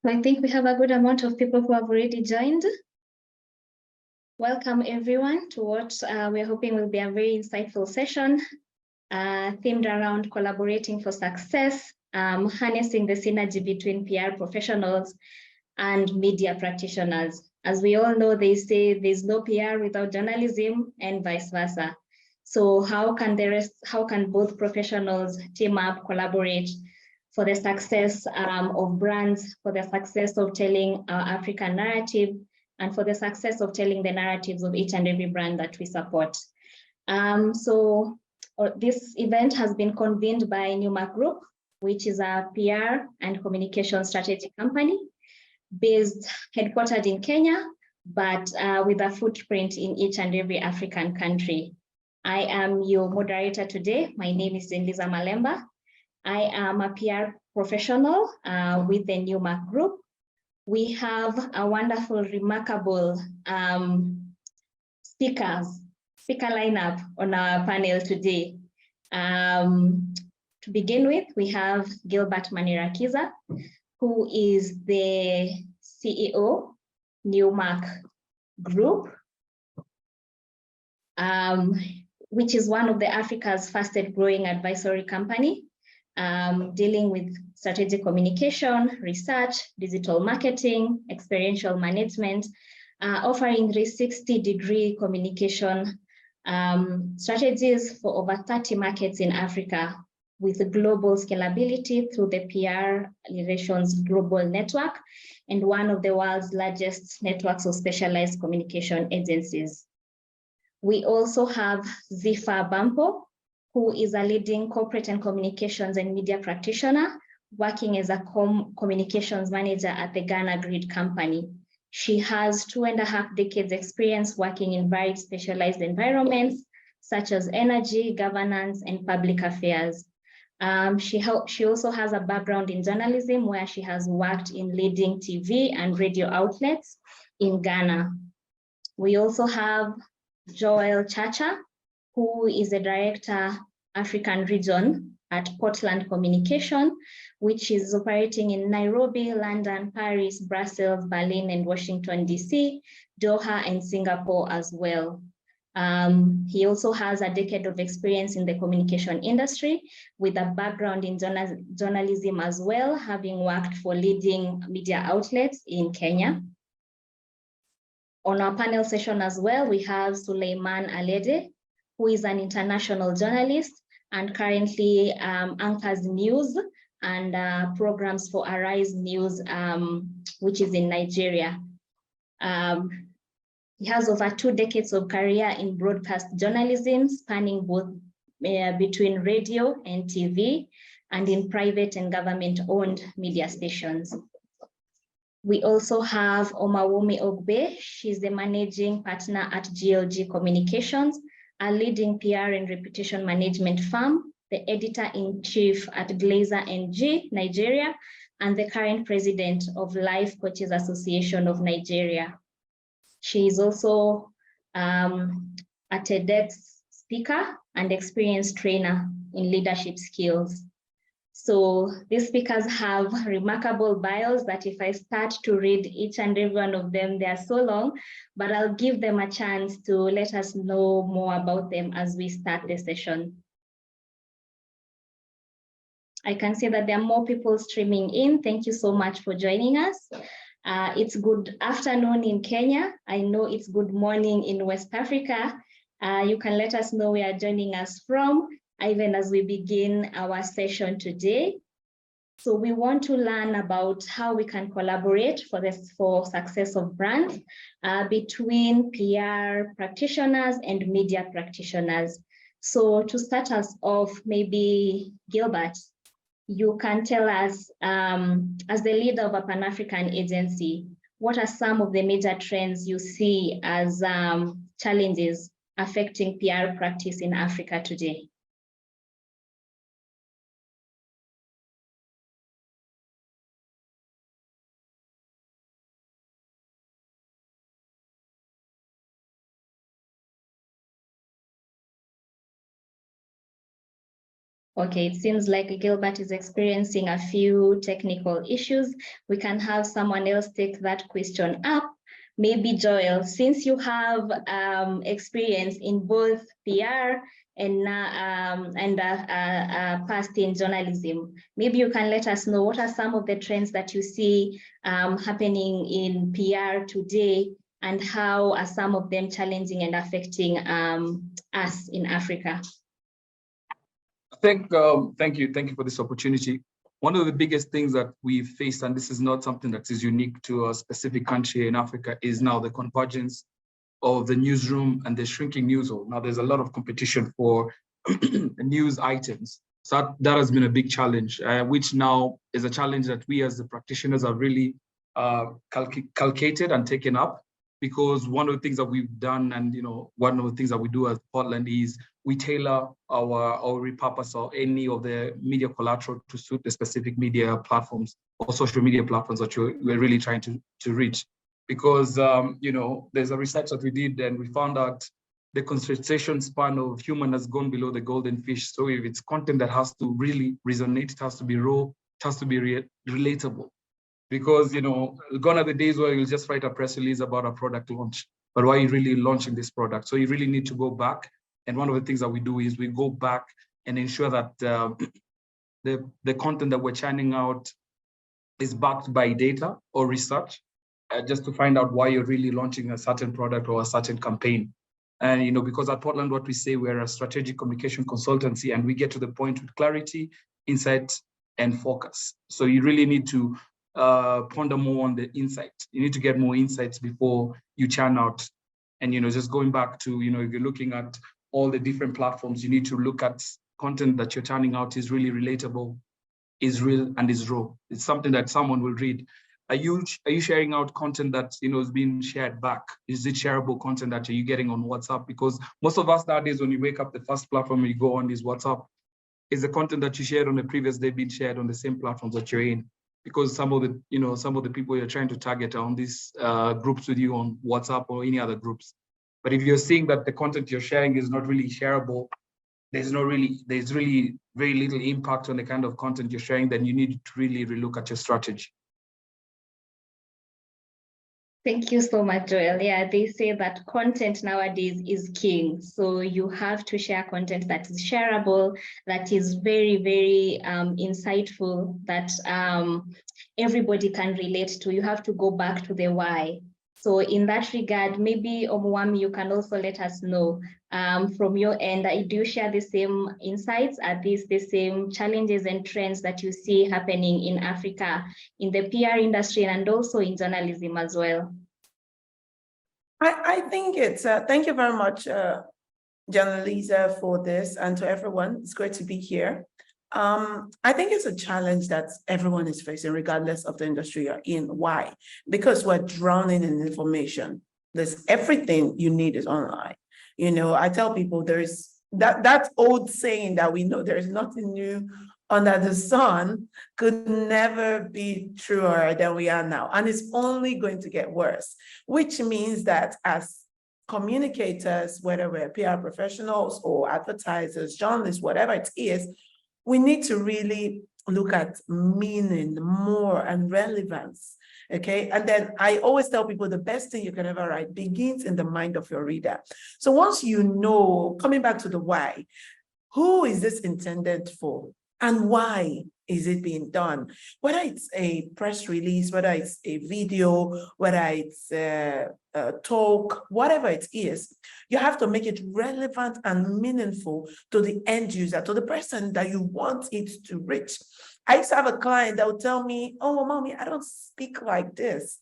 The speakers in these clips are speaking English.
I think we have a good amount of people who have already joined. Welcome everyone to what we're hoping will be a very insightful session themed around collaborating for success, harnessing the synergy between PR professionals and media practitioners. As we all know, they say there's no PR without journalism and vice versa. So how can both professionals team up, collaborate for the success of brands, for the success of telling our African narrative, and for the success of telling the narratives of each and every brand that we support. This event has been convened by Newmark Group, which is a PR and communication strategy company headquartered in Kenya, but with a footprint in each and every African country. I am your moderator today. My name is Lisa Malemba. I am a PR professional with the Newmark Group. We have a wonderful, remarkable speaker lineup on our panel today. To begin with, we have Gilbert Manirakiza, who is the CEO, Newmark Group, which is one of the Africa's fastest growing advisory company, dealing with strategic communication, research, digital marketing, experiential management, offering 360-degree communication strategies for over 30 markets in Africa, with global scalability through the PR Relations Global Network and one of the world's largest networks of specialized communication agencies. We also have Zifa Bampo, who is a leading corporate and communications and media practitioner, working as a communications manager at the Ghana Grid Company. She has 2.5 decades experience working in varied specialized environments, such as energy, governance, and public affairs. She also has a background in journalism, where she has worked in leading TV and radio outlets in Ghana. We also have Joel Chacha, who is a director, African region at Portland Communication, which is operating in Nairobi, London, Paris, Brussels, Berlin, and Washington, DC, Doha, and Singapore as well. He also has a decade of experience in the communication industry with a background in journalism as well, having worked for leading media outlets in Kenya. On our panel session as well, we have Suleiman Alede, who is an international journalist and currently anchors news and programs for Arise News, which is in Nigeria. He has over 2 decades of career in broadcast journalism, spanning both between radio and TV, and in private and government-owned media stations. We also have Omawumi Ogbe. She's the managing partner at GLG Communications, a leading PR and reputation management firm, the editor-in-chief at Glazer NG, Nigeria, and the current president of Life Coaches Association of Nigeria. She is also a TEDx speaker and experienced trainer in leadership skills. So these speakers have remarkable bios that if I start to read each and every one of them, they are so long, but I'll give them a chance to let us know more about them as we start the session. I can see that there are more people streaming in. Thank you so much for joining us. It's good afternoon in Kenya. I know it's good morning in West Africa. You can let us know where you're joining us from, even as we begin our session today. So we want to learn about how we can collaborate for success of brands between PR practitioners and media practitioners. So to start us off, maybe Gilbert, you can tell us, as the leader of a Pan-African agency, what are some of the major trends you see as challenges affecting PR practice in Africa today? Okay, it seems like Gilbert is experiencing a few technical issues. We can have someone else take that question up. Maybe Joel, since you have experience in both PR and past in journalism, maybe you can let us know what are some of the trends that you see happening in PR today, and how are some of them challenging and affecting us in Africa? I think, thank you for this opportunity. One of the biggest things that we've faced, and this is not something that is unique to a specific country in Africa, is now the convergence of the newsroom and the shrinking newsroom. Now there's a lot of competition for news items. So that has been a big challenge, which now is a challenge that we as the practitioners have really calculated and taken up. Because one of the things that we've done, and one of the things that we do at Portland is we tailor our repurpose or any of the media collateral to suit the specific media platforms or social media platforms that we're really trying to reach. Because there's a research that we did, and we found out the concentration span of human has gone below the golden fish. So if it's content that has to really resonate, it has to be raw, it has to be relatable. Because gone are the days where you'll just write a press release about a product launch, but why are you really launching this product? So you really need to go back. And one of the things that we do is we go back and ensure that the content that we're churning out is backed by data or research, just to find out why you're really launching a certain product or a certain campaign. And because at Portland, what we say, we're a strategic communication consultancy, and we get to the point with clarity, insight, and focus. So you really need to ponder more on the insight. You need to get more insights before you churn out. And just going back to if you're looking at all the different platforms, you need to look at content that you're churning out is really relatable, is real, and is raw. It's something that someone will read. Are you sharing out content that is being shared back? Is it shareable content that you're getting on WhatsApp? Because most of us nowadays, when you wake up, the first platform you go on is WhatsApp. Is the content that you shared on the previous day being shared on the same platforms that you're in? Because some of the people you're trying to target are on these groups with you on WhatsApp or any other groups. But if you're seeing that the content you're sharing is not really shareable, there's really very little impact on the kind of content you're sharing, then you need to really relook at your strategy. Thank you so much, Joel. Yeah, they say that content nowadays is king. So you have to share content that is shareable, that is very, very insightful, that everybody can relate to. You have to go back to the why. So in that regard, maybe Omuwami, you can also let us know from your end, do you share the same insights? Are these the same challenges and trends that you see happening in Africa, in the PR industry, and also in journalism as well? I think it's, thank you very much, Jana Lisa, for this, and to everyone. It's great to be here. I think it's a challenge that everyone is facing, regardless of the industry you're in. Why? Because we're drowning in information. There's everything you need is online. I tell people there's that old saying that we know there is nothing new under the sun could never be truer than we are now. And it's only going to get worse, which means that as communicators, whether we're PR professionals or advertisers, journalists, whatever it is, we need to really look at meaning more and relevance, okay? And then I always tell people the best thing you can ever write begins in the mind of your reader. So once coming back to the why, who is this intended for? And why is it being done? Whether it's a press release, whether it's a video, whether it's a talk, whatever it is, you have to make it relevant and meaningful to the end user, to the person that you want it to reach. I used to have a client that would tell me, oh, mommy, I don't speak like this.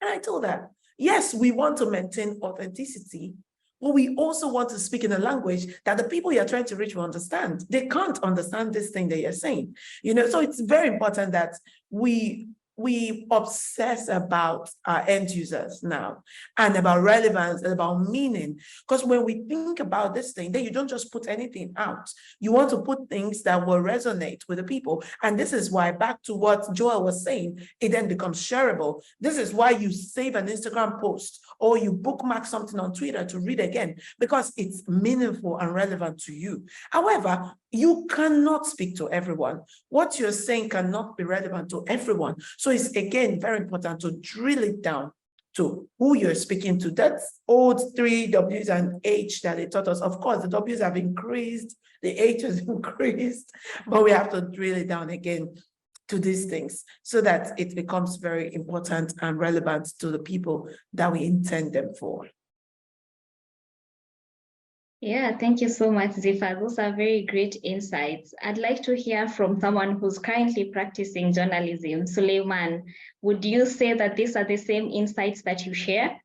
And I told her, yes, we want to maintain authenticity, but we also want to speak in a language that the people you're trying to reach will understand. They can't understand this thing that you're saying. So it's very important that we we obsess about our end users now and about relevance and about meaning. Because when we think about this thing, then you don't just put anything out. You want to put things that will resonate with the people. And this is why, back to what Joel was saying, it then becomes shareable. This is why you save an Instagram post or you bookmark something on Twitter to read again, because it's meaningful and relevant to you. However, you cannot speak to everyone. What you're saying cannot be relevant to everyone. So it's, again, very important to drill it down to who you're speaking to. That's old 3 W's and H that they taught us. Of course, the W's have increased, the H has increased, but we have to drill it down again to these things so that it becomes very important and relevant to the people that we intend them for. Yeah, thank you so much, Zifa. Those are very great insights. I'd like to hear from someone who's currently practicing journalism. Suleiman, would you say that these are the same insights that you share?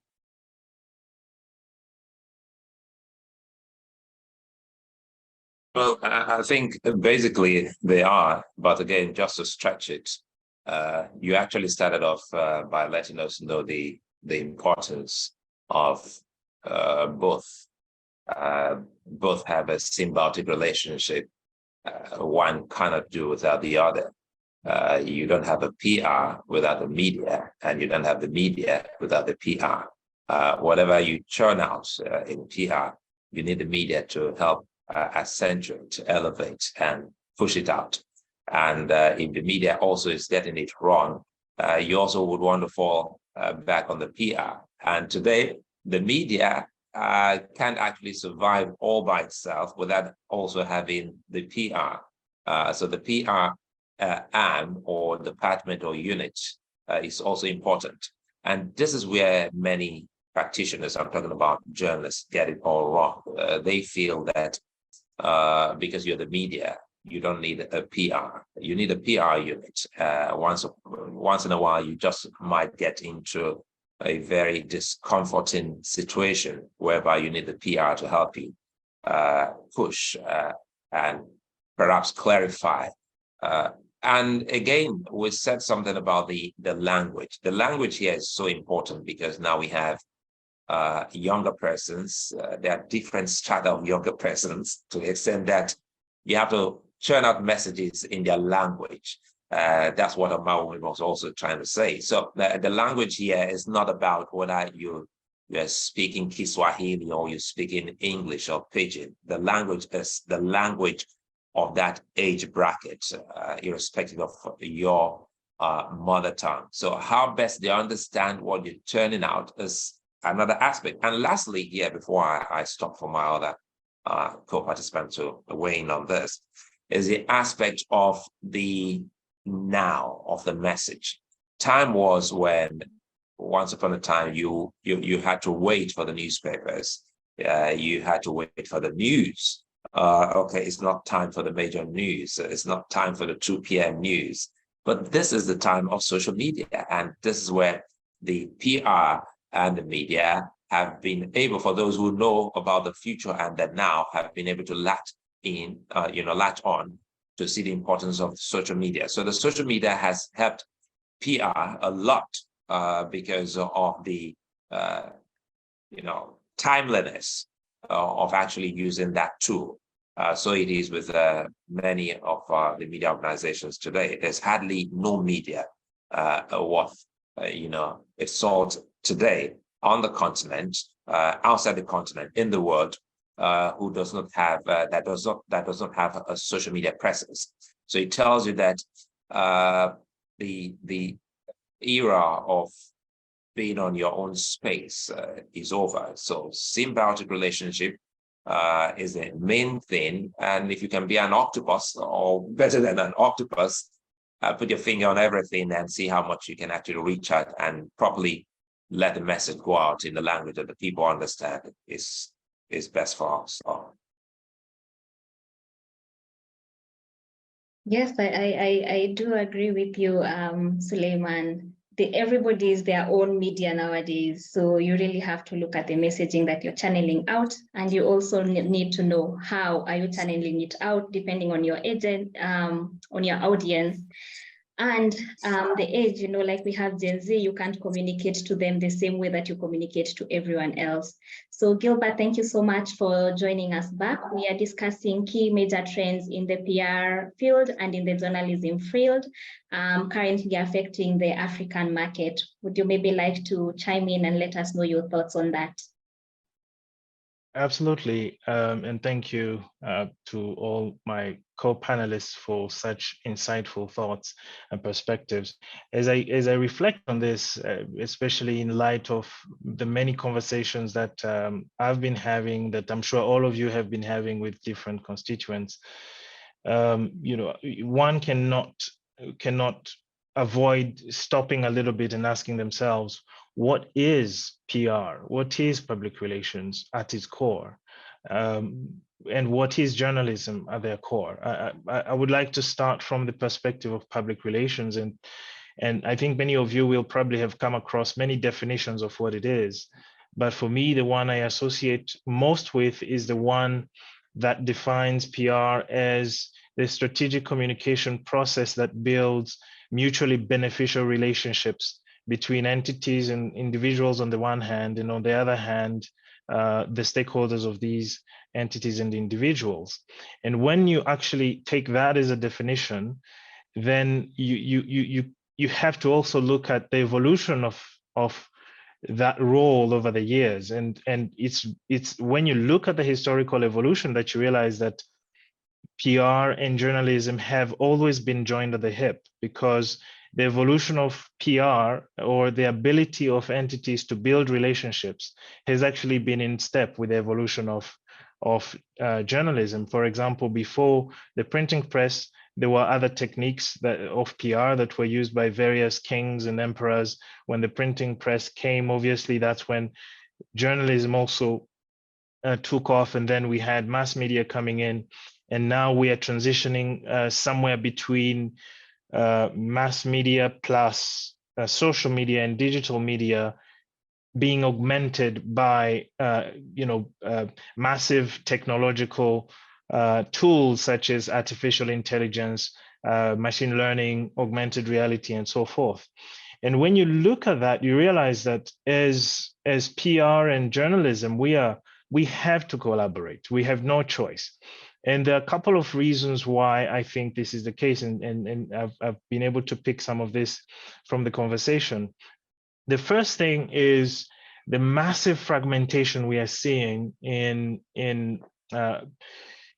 Well, I think basically they are, but again, just to stretch it, you actually started off by letting us know the importance of both have a symbiotic relationship. One cannot do without the other. You don't have a PR without the media, and you don't have the media without the PR. Whatever you churn out in PR, you need the media to help accentuate, to elevate, and push it out. And if the media also is getting it wrong, you also would want to fall back on the PR. And today, the media can't actually survive all by itself without also having the PR. So the PR arm or department or unit is also important. And this is where many practitioners, I'm talking about journalists, get it all wrong. They feel that because you're the media, you don't need a PR. You need a PR unit. Once in a while, you just might get into a very discomforting situation whereby you need the PR to help you push and perhaps clarify. And again, we said something about the language. The language here is so important because now we have younger persons. There are different strata of younger persons to the extent that you have to churn out messages in their language. That's what Amawi was also trying to say. So the language here is not about whether you're speaking Kiswahili or you're speaking English or Pidgin. The language is the language of that age bracket, irrespective of your mother tongue. So how best they understand what you're turning out is another aspect. And lastly here, before I stop for my other co-participant to weigh in on this, is the aspect of the now of the message. Time was when once upon a time you had to wait for the newspapers. You had to wait for the news. Okay, it's not time for the major news. It's not time for the 2 p.m. news. But this is the time of social media. And this is where the PR and the media have been able, for those who know about the future and that now have been able to latch on to see the importance of social media. So the social media has helped PR a lot because of the, timeliness of actually using that tool. So it is with many of the media organizations today. There's hardly no media worth, its salt today on the continent, outside the continent, in the world, who does not have that does not have a social media presence. So it tells you that the era of being on your own space is over. So symbiotic relationship is the main thing. And if you can be an octopus or better than an octopus, put your finger on everything and see how much you can actually reach out and properly let the message go out in the language that the people understand is best for us. Yes, I do agree with you, Suleiman. Everybody is their own media nowadays. So you really have to look at the messaging that you're channeling out. And you also need to know how are you channeling it out depending on your agent, on your audience. And the age, like we have Gen Z, you can't communicate to them the same way that you communicate to everyone else. So Gilbert, thank you so much for joining us back. We are discussing key major trends in the PR field and in the journalism field, currently affecting the African market. Would you maybe like to chime in and let us know your thoughts on that? Absolutely, and thank you to all my co-panelists for such insightful thoughts and perspectives. As I reflect on this, especially in light of the many conversations that I've been having, that I'm sure all of you have been having with different constituents, one cannot avoid stopping a little bit and asking themselves, what is PR? What is public relations at its core? And what is journalism at their core? I would like to start from the perspective of public relations. And I think many of you will probably have come across many definitions of what it is. But for me, the one I associate most with is the one that defines PR as the strategic communication process that builds mutually beneficial relationships between entities and individuals on the one hand, and on the other hand, the stakeholders of these entities and individuals. And when you actually take that as a definition, then you have to also look at the evolution of that role over the years. And it's when you look at the historical evolution that you realize that PR and journalism have always been joined at the hip, because the evolution of PR, or the ability of entities to build relationships, has actually been in step with the evolution of journalism. For example, before the printing press, there were other techniques of PR that were used by various kings and emperors. When the printing press came, obviously that's when journalism also took off, and then we had mass media coming in, and now we are transitioning somewhere between mass media plus social media and digital media, being augmented by massive technological tools such as artificial intelligence, machine learning, augmented reality, and so forth. And when you look at that, you realize that as PR and journalism, we have to collaborate. We have no choice. And there are a couple of reasons why I think this is the case, and I've been able to pick some of this from the conversation. The first thing is the massive fragmentation we are seeing in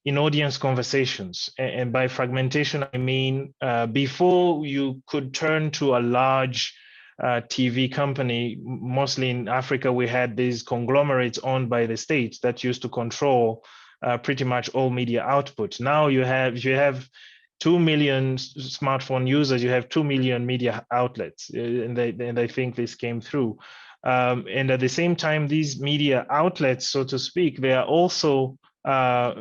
audience conversations. And by fragmentation, I mean before you could turn to a large TV company, mostly in Africa, we had these conglomerates owned by the states that used to control pretty much all media output. Now you have 2 million smartphone users, you have 2 million media outlets, and I think this came through. And at the same time, these media outlets, so to speak, they are also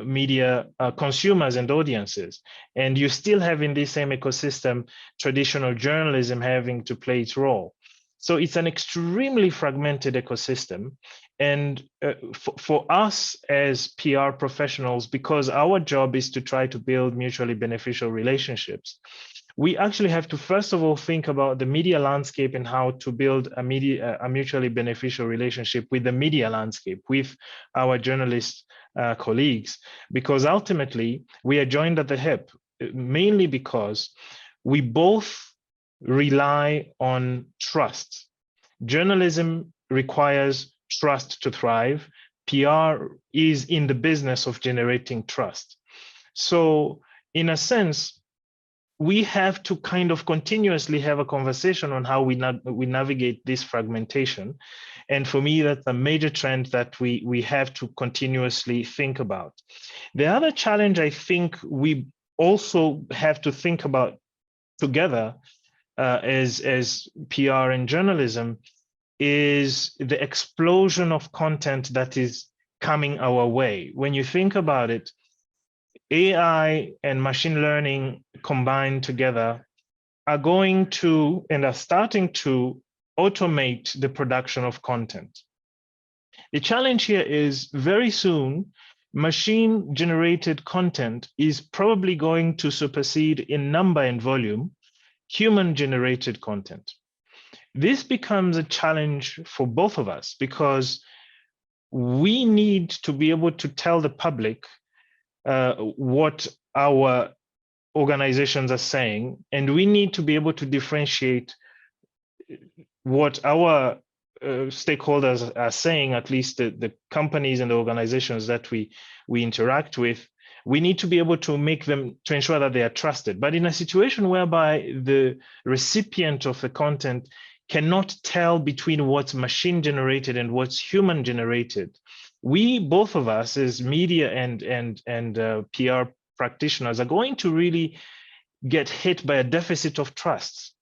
media consumers and audiences. And you still have in this same ecosystem traditional journalism having to play its role. So it's an extremely fragmented ecosystem. And for us as PR professionals, because our job is to try to build mutually beneficial relationships, we actually have to first of all think about the media landscape and how to build a mutually beneficial relationship with the media landscape, with our journalist colleagues, because ultimately we are joined at the hip, mainly because we both rely on trust. Journalism requires trust to thrive. PR is in the business of generating trust. So in a sense, we have to kind of continuously have a conversation on how we navigate this fragmentation. And for me, that's a major trend that we have to continuously think about. The other challenge I think we also have to think about together as PR and journalism is the explosion of content that is coming our way. When you think about it, AI and machine learning combined together are going to and are starting to automate the production of content. The challenge here is very soon, machine generated content is probably going to supersede in number and volume human-generated content. This becomes a challenge for both of us because we need to be able to tell the public what our organizations are saying, and we need to be able to differentiate what our stakeholders are saying, at least the companies and the organizations that we interact with. We need to be able to make them, to ensure that they are trusted. But in a situation whereby the recipient of the content cannot tell between what's machine generated and what's human generated, we, both of us as media and PR practitioners, are going to really get hit by a deficit of trust.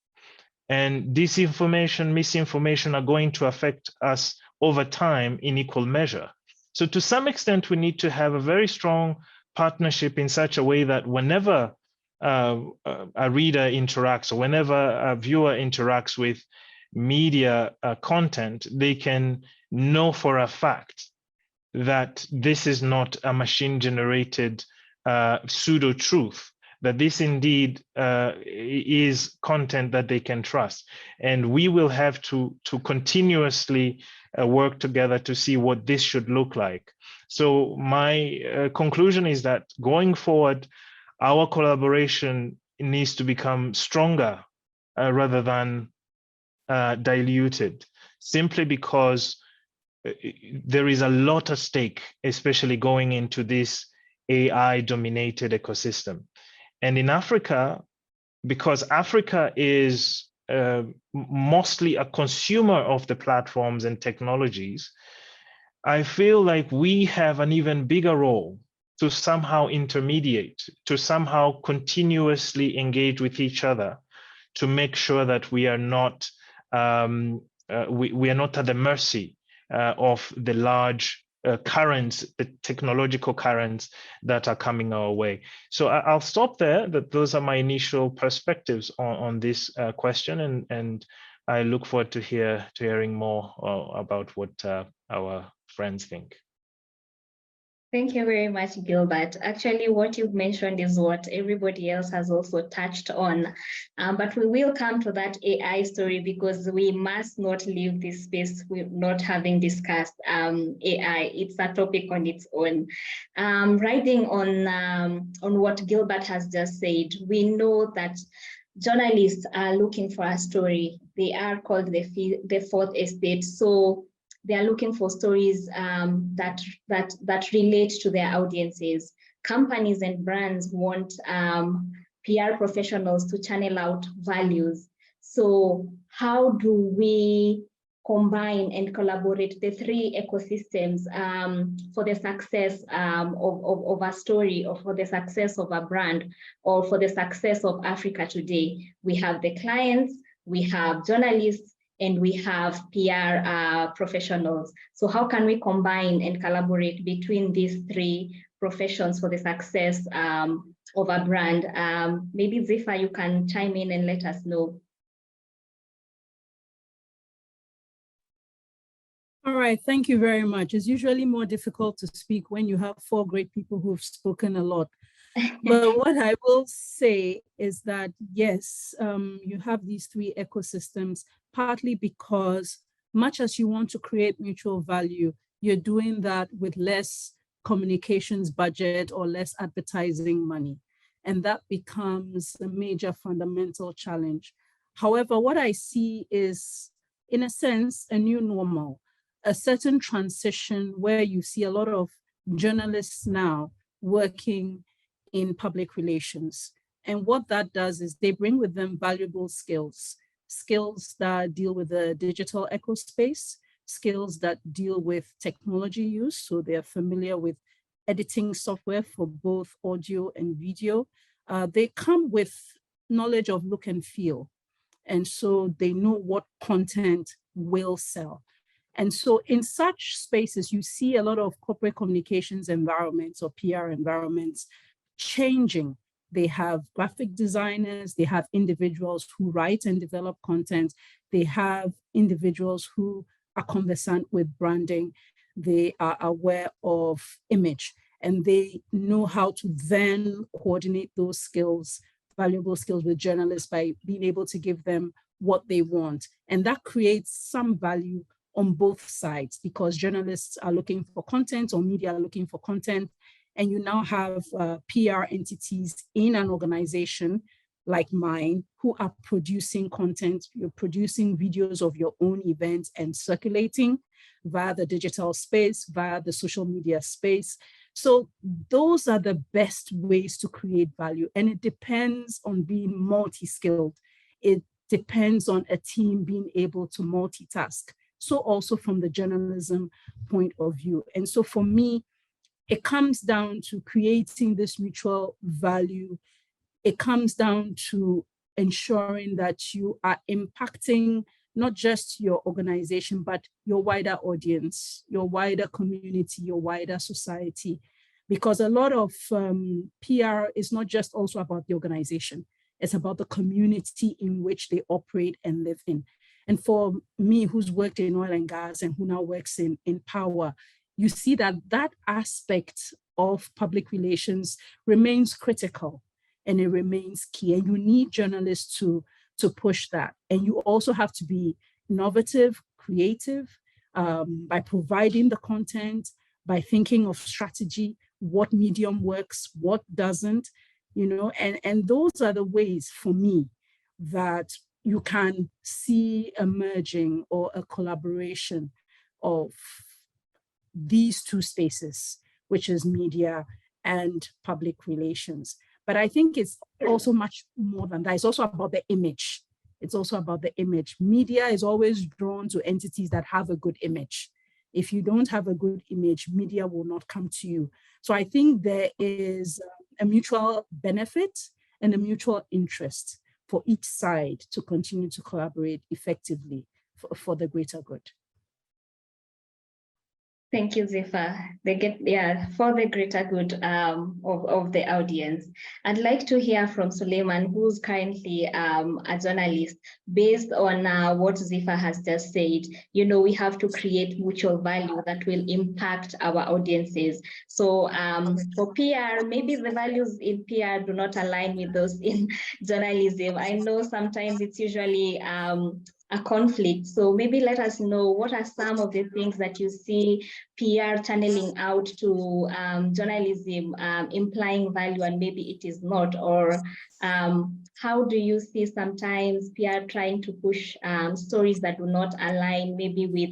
And disinformation, misinformation are going to affect us over time in equal measure. So to some extent, we need to have a very strong partnership in such a way that whenever a reader interacts or whenever a viewer interacts with media content, they can know for a fact that this is not a machine-generated pseudo-truth, that this indeed is content that they can trust. And we will have to continuously work together to see what this should look like. So my conclusion is that going forward, our collaboration needs to become stronger rather than diluted, simply because there is a lot at stake, especially going into this AI-dominated ecosystem. And in Africa, because Africa is mostly a consumer of the platforms and technologies, I feel like we have an even bigger role to somehow intermediate, to somehow continuously engage with each other, to make sure that we are not we are not at the mercy of the large currents, the technological currents that are coming our way. So I'll stop there. That those are my initial perspectives on this question, and I look forward to hearing more about what our friends think. Thank you very much, Gilbert. Actually, what you've mentioned is what everybody else has also touched on. But we will come to that AI story because we must not leave this space with not having discussed AI. It's a topic on its own. Riding on what Gilbert has just said, we know that journalists are looking for a story. They are called the fourth estate. So they are looking for stories that relate to their audiences. Companies and brands want PR professionals to channel out values. So how do we combine and collaborate the three ecosystems for the success of a story, or for the success of a brand, or for the success of Africa today? We have the clients, we have journalists, and we have PR professionals. So how can we combine and collaborate between these three professions for the success of a brand? Maybe Zifa, you can chime in and let us know. All right, thank you very much. It's usually more difficult to speak when you have four great people who've spoken a lot. But what I will say is that, yes, you have these three ecosystems, partly because much as you want to create mutual value, you're doing that with less communications budget or less advertising money. And that becomes a major fundamental challenge. However, what I see is, in a sense, a new normal, a certain transition where you see a lot of journalists now working in public relations. And what that does is they bring with them valuable skills that deal with the digital ecospace, skills that deal with technology use. So they're familiar with editing software for both audio and video. They come with knowledge of look and feel. And so they know what content will sell. And so in such spaces, you see a lot of corporate communications environments or PR environments changing. They have graphic designers, they have individuals who write and develop content, they have individuals who are conversant with branding, they are aware of image, and they know how to then coordinate those skills valuable skills with journalists by being able to give them what they want. And that creates some value on both sides, because journalists are looking for content or media are looking for content. And you now have PR entities in an organization like mine who are producing content. You're producing videos of your own events and circulating via the digital space, via the social media space. So those are the best ways to create value. And it depends on being multi-skilled. It depends on a team being able to multitask. So also from the journalism point of view. And so for me, it comes down to creating this mutual value. It comes down to ensuring that you are impacting not just your organization, but your wider audience, your wider community, your wider society. Because a lot of PR is not just also about the organization, it's about the community in which they operate and live in. And for me, who's worked in oil and gas and who now works in power, you see that that aspect of public relations remains critical and it remains key. And you need journalists to push that. And you also have to be innovative, creative, by providing the content, by thinking of strategy, what medium works, what doesn't, you know, and those are the ways for me that you can see emerging or a collaboration of these two spaces, which is media and public relations. But I think it's also much more than that. It's also about the image. It's also about the image. Media is always drawn to entities that have a good image. If you don't have a good image, media will not come to you. So I think there is a mutual benefit and a mutual interest for each side to continue to collaborate effectively for the greater good. Thank you, Zephyr. For the greater good of the audience. I'd like to hear from Suleiman, who's currently a journalist. Based on what Zephyr has just said, you know, we have to create mutual value that will impact our audiences. So for PR, maybe the values in PR do not align with those in journalism. I know sometimes it's usually a conflict. So maybe let us know what are some of the things that you see PR channeling out to journalism, implying value, and maybe it is not, or how do you see sometimes PR trying to push stories that do not align maybe with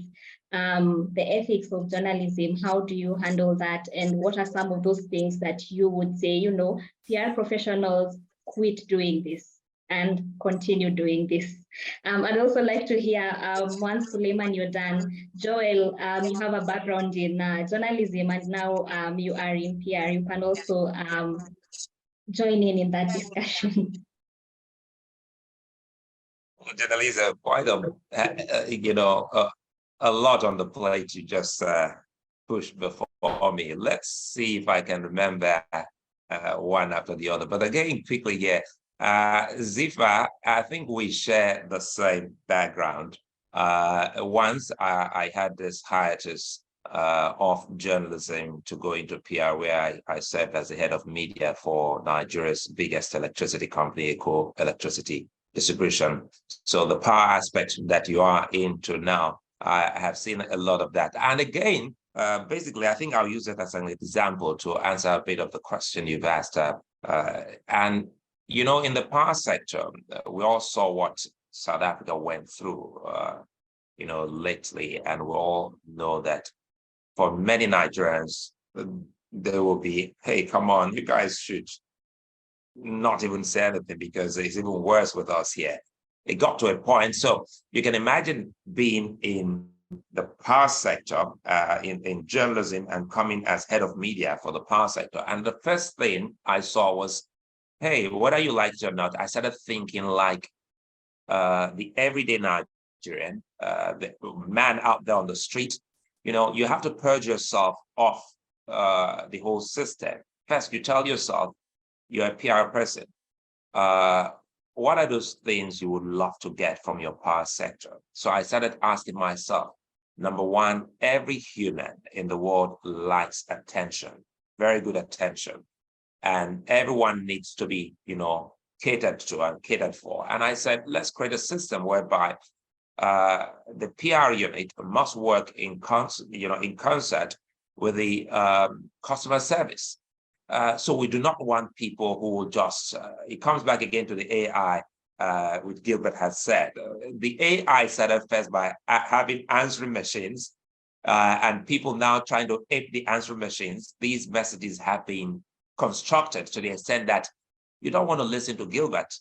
the ethics of journalism? How do you handle that? And what are some of those things that you would say, you know, PR professionals quit doing this and continue doing this? I'd also like to hear, once Suleiman, you're done, Joel, you have a background in journalism and now you are in PR. You can also join in that discussion. Journalism, quite a lot on the plate you just pushed before me. Let's see if I can remember one after the other. But again, quickly here, Zephyr, I think we share the same background. Once I had this hiatus of journalism to go into PR, where I served as the head of media for Nigeria's biggest electricity company, Eco Electricity Distribution. So the power aspect that you are into now, I have seen a lot of that. And again, basically, I think I'll use it as an example to answer a bit of the question you've asked. And you know, in the power sector, we all saw what South Africa went through, lately, and we all know that for many Nigerians, there will be, hey, come on, you guys should not even say anything because it's even worse with us here. It got to a point, so you can imagine being in the power sector, in journalism, and coming as head of media for the power sector. And the first thing I saw was, hey, whether you like it or not, I started thinking like the everyday Nigerian, the man out there on the street. You know, you have to purge yourself off the whole system. First, you tell yourself you're a PR person. What are those things you would love to get from your power sector? So I started asking myself, number one, every human in the world likes attention, very good attention. And everyone needs to be, catered to and catered for. And I said, let's create a system whereby the PR unit must work in concert with the customer service. So we do not want people who will just, it comes back again to the AI, which Gilbert has said. The AI started first by having answering machines, and people now trying to ape the answering machines. These messages have been constructed to the extent that you don't want to listen to Gilbert.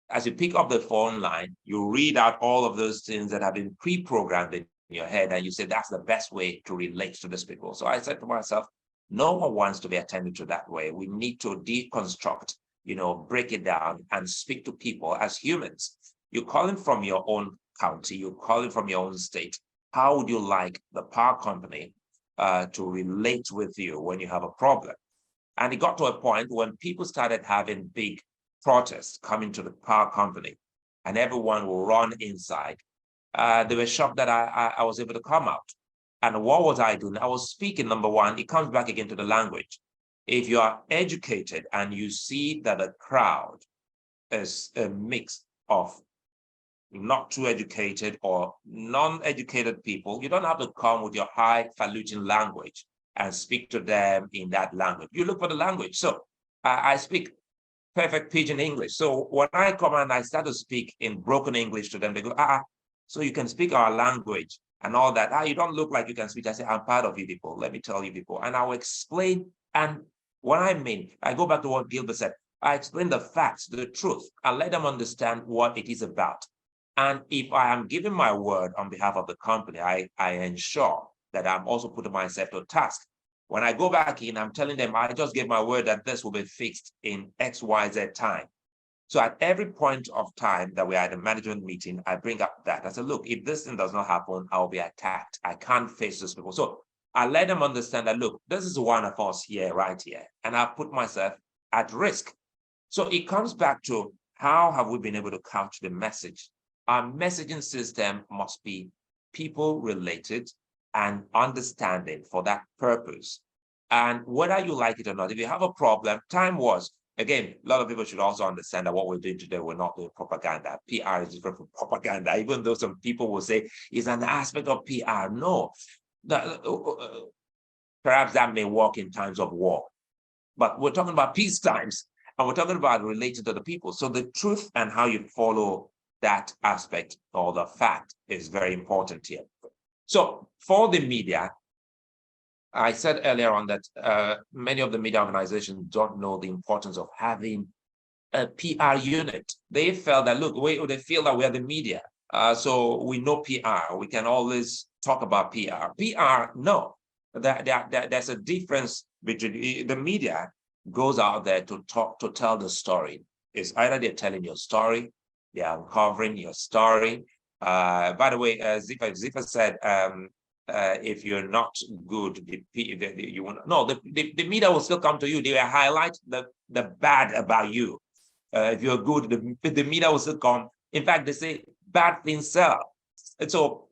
As you pick up the phone line, you read out all of those things that have been pre-programmed in your head, and you say that's the best way to relate to these people. So I said to myself, no one wants to be attended to that way. We need to deconstruct, break it down and speak to people as humans. You call in from your own county, you call in from your own state. How would you like the power company to relate with you when you have a problem? And it got to a point when people started having big protests coming to the power company, and everyone will run inside. They were shocked that I was able to come out. And what was I doing? I was speaking, number one, it comes back again to the language. If you are educated and you see that the crowd is a mix of not too educated or non-educated people, you don't have to come with your highfalutin language and speak to them in that language. You look for the language. So I speak perfect pidgin English. So when I come and I start to speak in broken English to them, they go, so you can speak our language and all that. You don't look like you can speak. I say, I'm part of you people. Let me tell you people. And I will explain. And what I mean, I go back to what Gilbert said. I explain the facts, the truth, and let them understand what it is about. And if I am giving my word on behalf of the company, I ensure that I'm also putting myself to task. When I go back in, I'm telling them, I just gave my word that this will be fixed in XYZ time. So at every point of time that we are at a management meeting, I bring up that. I said, look, if this thing does not happen, I'll be attacked. I can't face those people. So I let them understand that, look, this is one of us here, right here. And I put myself at risk. So it comes back to how have we been able to couch the message? Our messaging system must be people related and understanding for that purpose. And whether you like it or not, if you have a problem, time was, again, a lot of people should also understand that what we're doing today, we're not doing propaganda. PR is different from propaganda, even though some people will say it's an aspect of PR. No, perhaps that may work in times of war, but we're talking about peace times, and we're talking about related to the people. So the truth and how you follow that aspect or the fact is very important here. So for the media, I said earlier on that many of the media organizations don't know the importance of having a PR unit. They felt that, look, they feel that we are the media. So we know PR. We can always talk about PR. PR, no. There's a difference between the media goes out there to tell the story. It's either they're telling your story, they're uncovering your story. By the way, Zifa said, if you're not good, the media will still come to you. They will highlight the bad about you. If you're good, the media will still come. In fact, they say bad things sell. And so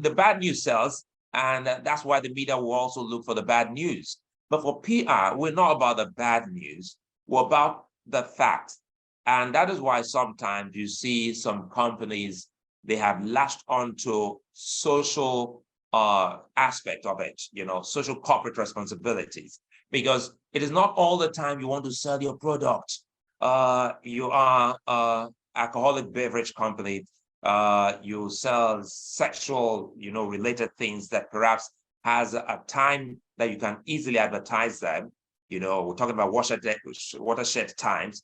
the bad news sells, and that's why the media will also look for the bad news. But for PR, we're not about the bad news. We're about the facts. And that is why sometimes you see some companies, they have latched onto social aspect of it, social corporate responsibilities, because it is not all the time you want to sell your product. You are an alcoholic beverage company, you sell sexual, related things that perhaps has a time that you can easily advertise them. We're talking about watershed times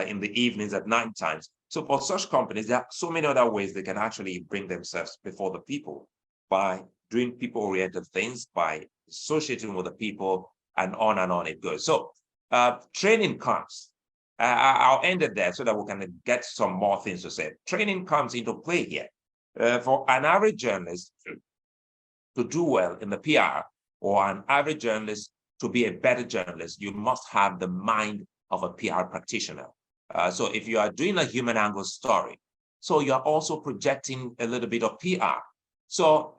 in the evenings at night times. So for such companies, there are so many other ways they can actually bring themselves before the people by doing people-oriented things, by associating with the people, and on it goes. So training comes. I'll end it there so that we can get some more things to say. Training comes into play here. For an average journalist to do well in the PR, or an average journalist to be a better journalist, you must have the mind of a PR practitioner. So if you are doing a human angle story, so you're also projecting a little bit of PR. So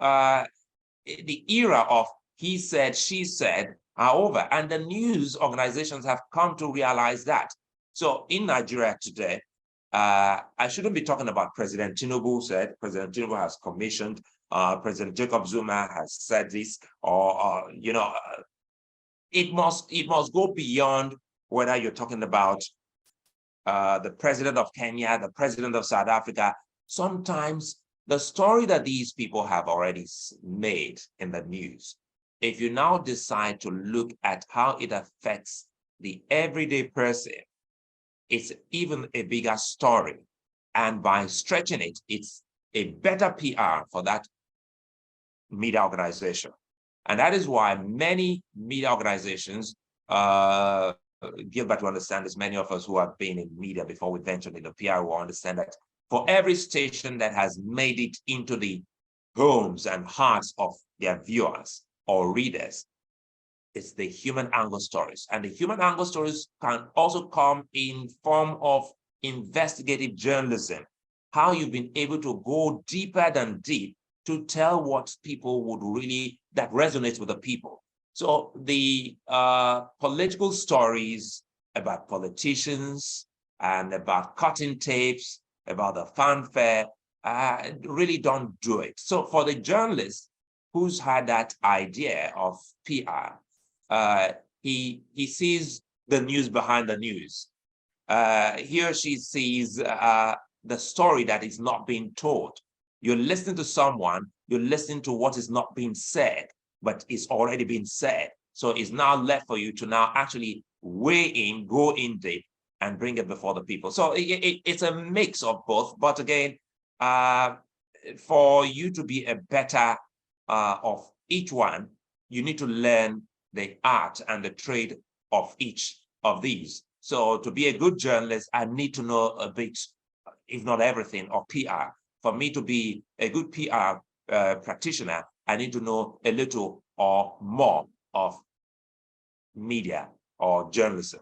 the era of he said, she said are over, and the news organizations have come to realize that. So in Nigeria today, I shouldn't be talking about President Tinubu said. President Tinubu has commissioned, President Jacob Zuma has said this, or you know, it must go beyond whether you're talking about the president of Kenya, the president of South Africa. Sometimes the story that these people have already made in the news, if you now decide to look at how it affects the everyday person, it's even a bigger story. And by stretching it, it's a better PR for that media organization. And that is why many media organizations, Gilbert will understand this, many of us who have been in media before we ventured into PR will understand that for every station that has made it into the homes and hearts of their viewers or readers, it's the human angle stories. And the human angle stories can also come in form of investigative journalism, how you've been able to go deeper than deep to tell what people would really, that resonates with the people. So the political stories about politicians and about cutting tapes, about the fanfare, really don't do it. So for the journalist who's had that idea of PR, he sees the news behind the news. He or she sees the story that is not being told. You're listening to someone, you're listening to what is not being said, but it's already been said. So it's now left for you to now actually weigh in, go in deep, and bring it before the people. So it's a mix of both. But again, for you to be a better of each one, you need to learn the art and the trade of each of these. So to be a good journalist, I need to know a bit, if not everything, of PR. For me to be a good PR practitioner, I need to know a little or more of media or journalism.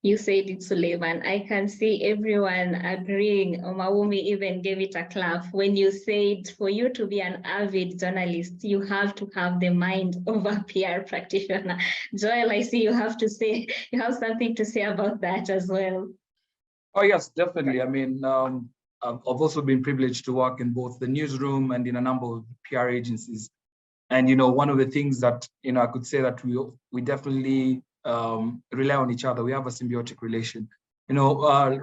You said it, Suleiman. I can see everyone agreeing. Omawumi even gave it a clap when you said for you to be an avid journalist, you have to have the mind of a PR practitioner. Joel, I see you have something to say about that as well. Oh, yes, definitely. I mean, I've also been privileged to work in both the newsroom and in a number of PR agencies. And, you know, one of the things that, you know, I could say that we definitely rely on each other. We have a symbiotic relation. You know,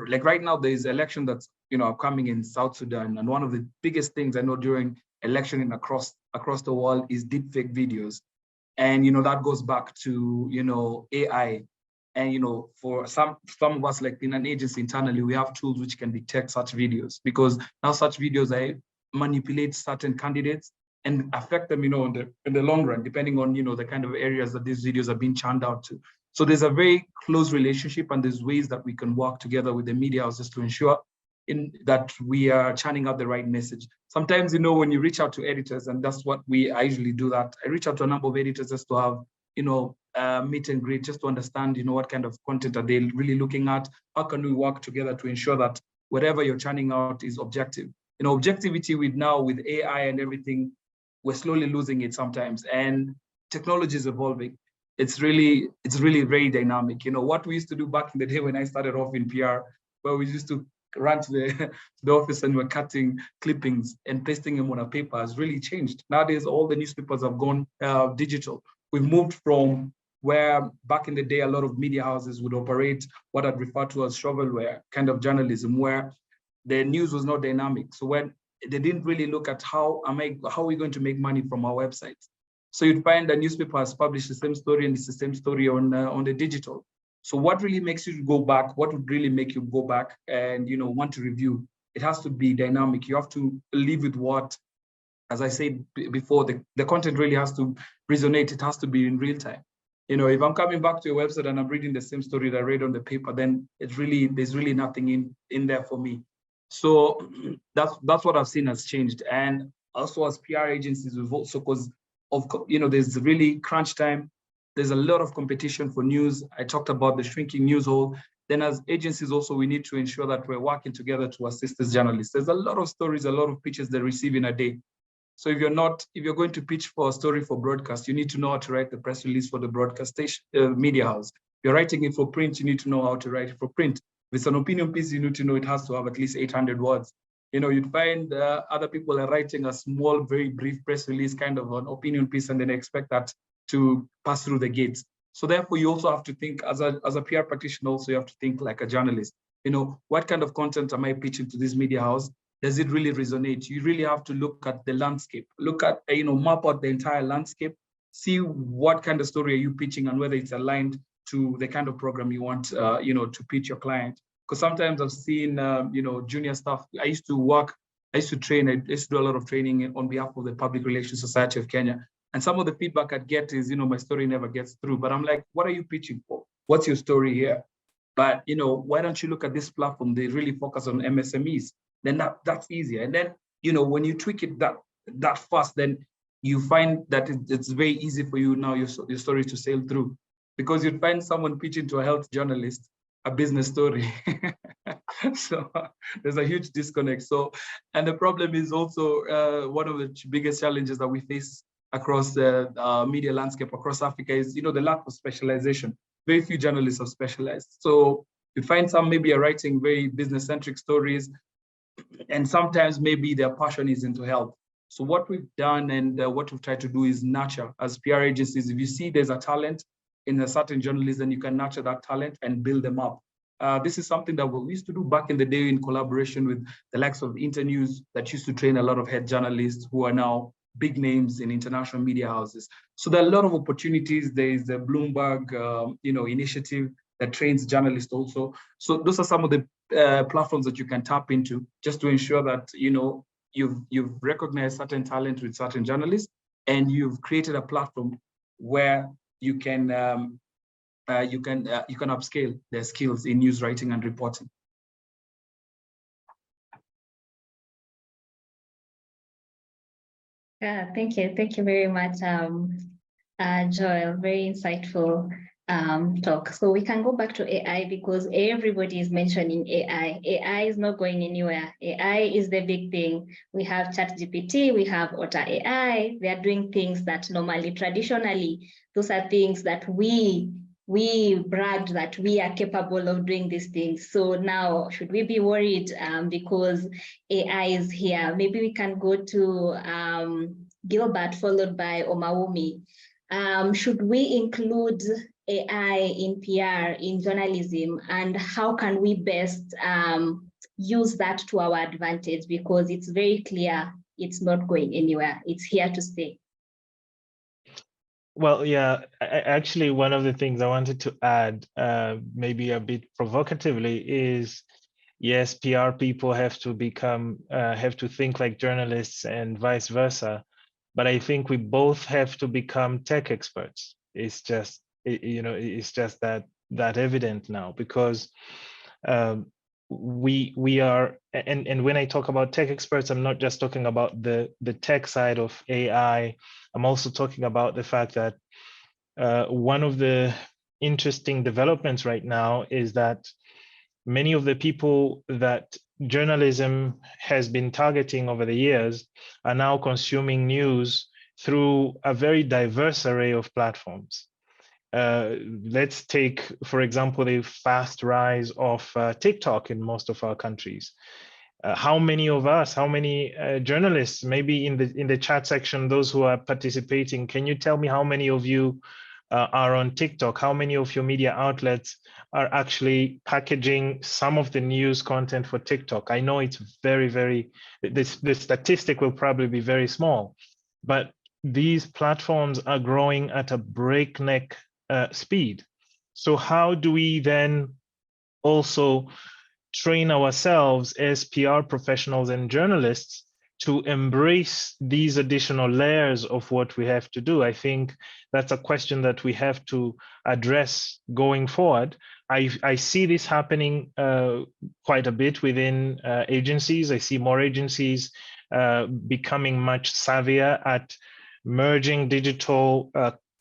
like right now, there is election that's, you know, coming in South Sudan. And one of the biggest things I know during election across the world is deepfake videos. And, you know, that goes back to, you know, AI. And, you know, for some of us, like in an agency internally, we have tools which can detect such videos, because now such videos manipulate certain candidates and affect them, you know, in the long run, depending on, you know, the kind of areas that these videos are being churned out to. So there's a very close relationship, and there's ways that we can work together with the media houses to ensure that we are churning out the right message. Sometimes, you know, when you reach out to editors, and that's what I usually do, that I reach out to a number of editors just to have, you know, meet and greet, just to understand, you know, what kind of content are they really looking at? How can we work together to ensure that whatever you're churning out is objective? You know, objectivity with AI and everything, we're slowly losing it sometimes, and technology is evolving. It's really very dynamic. You know, what we used to do back in the day when I started off in PR, where we used to run to the office and we're cutting clippings and pasting them on a paper, has really changed. Nowadays, all the newspapers have gone digital. We've moved from where back in the day, a lot of media houses would operate what I'd refer to as shovelware kind of journalism, where the news was not dynamic. So when they didn't really look at how are we going to make money from our websites. So you'd find a newspaper has published the same story, and it's the same story on the digital. So what really makes you go back? What would really make you go back and, you know, want to review? It has to be dynamic. You have to live with what, as I said before, the content really has to resonate. It has to be in real time. You know, if I'm coming back to your website and I'm reading the same story that I read on the paper, then there's really nothing in there for me. So that's what I've seen has changed. And also as PR agencies, we've also, because of, you know, there's really crunch time. There's a lot of competition for news. I talked about the shrinking news hole. Then as agencies also, we need to ensure that we're working together to assist as journalists. There's a lot of stories, a lot of pitches they receive in a day. So if you're going to pitch for a story for broadcast, you need to know how to write the press release for the broadcast station, media house. If you're writing it for print, you need to know how to write it for print. If it's an opinion piece, you need to know it has to have at least 800 words. You'd find other people are writing a small, very brief press release, kind of an opinion piece, and then expect that to pass through the gates. So therefore, you also have to think as a PR practitioner, also you have to think like a journalist. What kind of content am I pitching to this media house? Does it really resonate? You really have to look at the landscape, look at, map out the entire landscape, see what kind of story are you pitching and whether it's aligned to the kind of program you want, to pitch your client. Because sometimes I've seen, junior staff. I used to train, I used to do a lot of training on behalf of the Public Relations Society of Kenya. And some of the feedback I'd get is, my story never gets through. But I'm like, what are you pitching for? What's your story here? But, why don't you look at this platform? They really focus on MSMEs. Then that's easier. And then, when you tweak it that fast, then you find that it's very easy for you now, your story to sail through. Because you'd find someone pitching to a health journalist a business story. So there's a huge disconnect. So, and the problem is also one of the biggest challenges that we face across the media landscape across Africa is, the lack of specialization. Very few journalists are specialized. So you find some maybe are writing very business-centric stories, and sometimes maybe their passion is into health. So what we've done and what we've tried to do is nurture as PR agencies. If you see there's a talent in a certain journalist, then you can nurture that talent and build them up. This is something that we used to do back in the day in collaboration with the likes of Internews that used to train a lot of head journalists who are now big names in international media houses. So there are a lot of opportunities. There is the Bloomberg, initiative that trains journalists also. So those are some of the platforms that you can tap into just to ensure that, you've recognized certain talent with certain journalists, and you've created a platform where you can upscale their skills in news writing and reporting. Yeah, thank you very much, Joel. Very insightful talk. So we can go back to AI because everybody is mentioning AI. AI is not going anywhere. AI is the big thing. We have ChatGPT, we have Otter AI. They are doing things that normally, traditionally, those are things that we bragged that we are capable of doing these things. So now, should we be worried because AI is here? Maybe we can go to Gilbert, followed by Omaumi. Should we include AI in PR, in journalism, and how can we best use that to our advantage? Because it's very clear it's not going anywhere. It's here to stay. Well, yeah, actually, one of the things I wanted to add, maybe a bit provocatively, is yes, PR people have to think like journalists and vice versa. But I think we both have to become tech experts. It's just that evident now, because we are, and when I talk about tech experts, I'm not just talking about the tech side of AI. I'm also talking about the fact that one of the interesting developments right now is that many of the people that journalism has been targeting over the years are now consuming news through a very diverse array of platforms. Let's take, for example, the fast rise of TikTok in most of our countries. How many journalists, maybe in the chat section, those who are participating, can you tell me how many of you are on TikTok? How many of your media outlets are actually packaging some of the news content for TikTok? I know it's very, very, the statistic will probably be very small, but these platforms are growing at a breakneck speed. So how do we then also train ourselves as PR professionals and journalists to embrace these additional layers of what we have to do? I think that's a question that we have to address going forward. I see this happening quite a bit within agencies. I see more agencies becoming much savvier at merging digital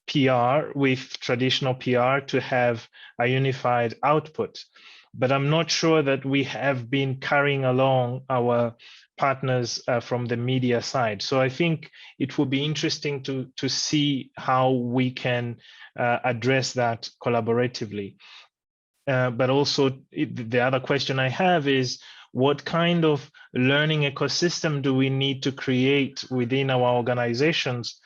PR with traditional PR to have a unified output. But I'm not sure that we have been carrying along our partners from the media side. So I think it will be interesting to see how we can address that collaboratively. But also the other question I have is, what kind of learning ecosystem do we need to create within our organizations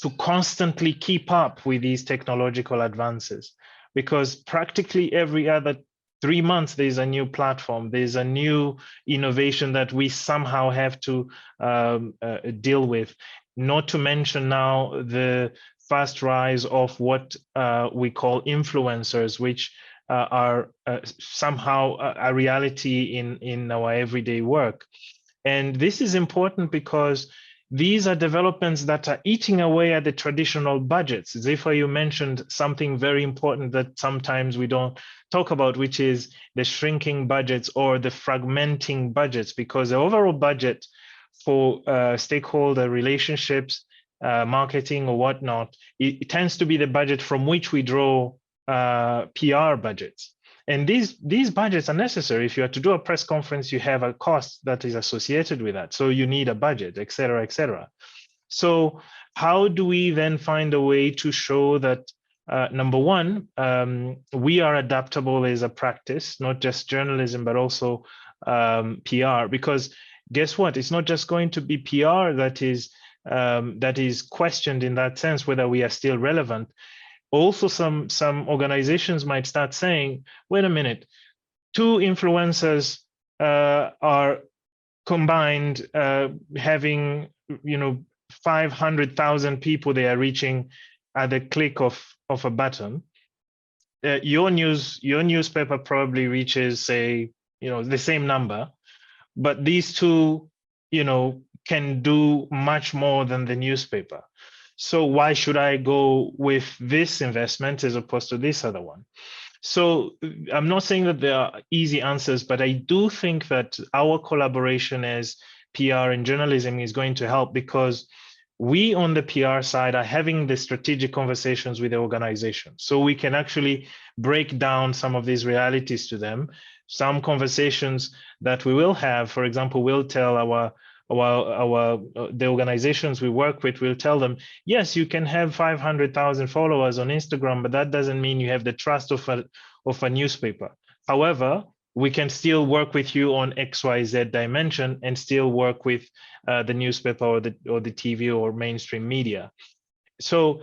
to constantly keep up with these technological advances? Because practically every other 3 months, there's a new platform, there's a new innovation that we somehow have to deal with. Not to mention now the fast rise of what we call influencers, which are somehow a reality in our everyday work. And this is important because these are developments that are eating away at the traditional budgets. Zifa, you mentioned something very important that sometimes we don't talk about, which is the shrinking budgets or the fragmenting budgets, because the overall budget for stakeholder relationships, marketing or whatnot, it tends to be the budget from which we draw PR budgets. And these budgets are necessary. If you are to do a press conference, you have a cost that is associated with that. So you need a budget, et cetera, et cetera. So how do we then find a way to show that, number one, we are adaptable as a practice, not just journalism, but also PR? Because guess what? It's not just going to be PR that is questioned in that sense, whether we are still relevant. Also, some organizations might start saying, wait a minute, 2 influencers are combined having 500,000 people they are reaching at the click of a button. Your newspaper probably reaches, say, the same number, but these 2 can do much more than the newspaper. So why should I go with this investment as opposed to this other one? So I'm not saying that there are easy answers, but I do think that our collaboration as PR and journalism is going to help, because we on the PR side are having the strategic conversations with the organization. So we can actually break down some of these realities to them. Some conversations that we will have, for example, we'll tell the organizations we work with, will tell them, yes, you can have 500,000 followers on Instagram, but that doesn't mean you have the trust of a newspaper. However, we can still work with you on XYZ dimension and still work with the newspaper or the TV or mainstream media. So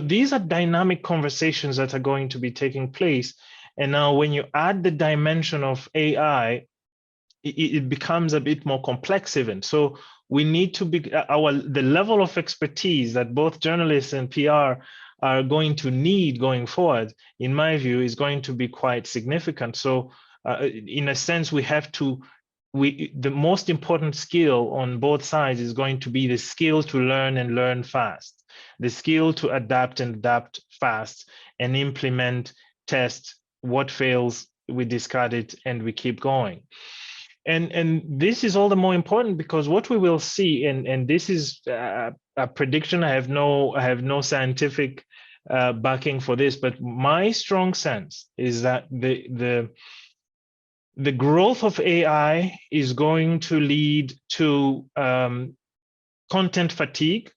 these are dynamic conversations that are going to be taking place. And now when you add the dimension of AI, it becomes a bit more complex even. So we need to be, the level of expertise that both journalists and PR are going to need going forward, in my view, is going to be quite significant. So in a sense, the most important skill on both sides is going to be the skill to learn and learn fast, the skill to adapt and adapt fast and implement, test. What fails, we discard it and we keep going. And this is all the more important because what we will see, and this is a prediction, I have no scientific backing for this, but my strong sense is that the growth of AI is going to lead to content fatigue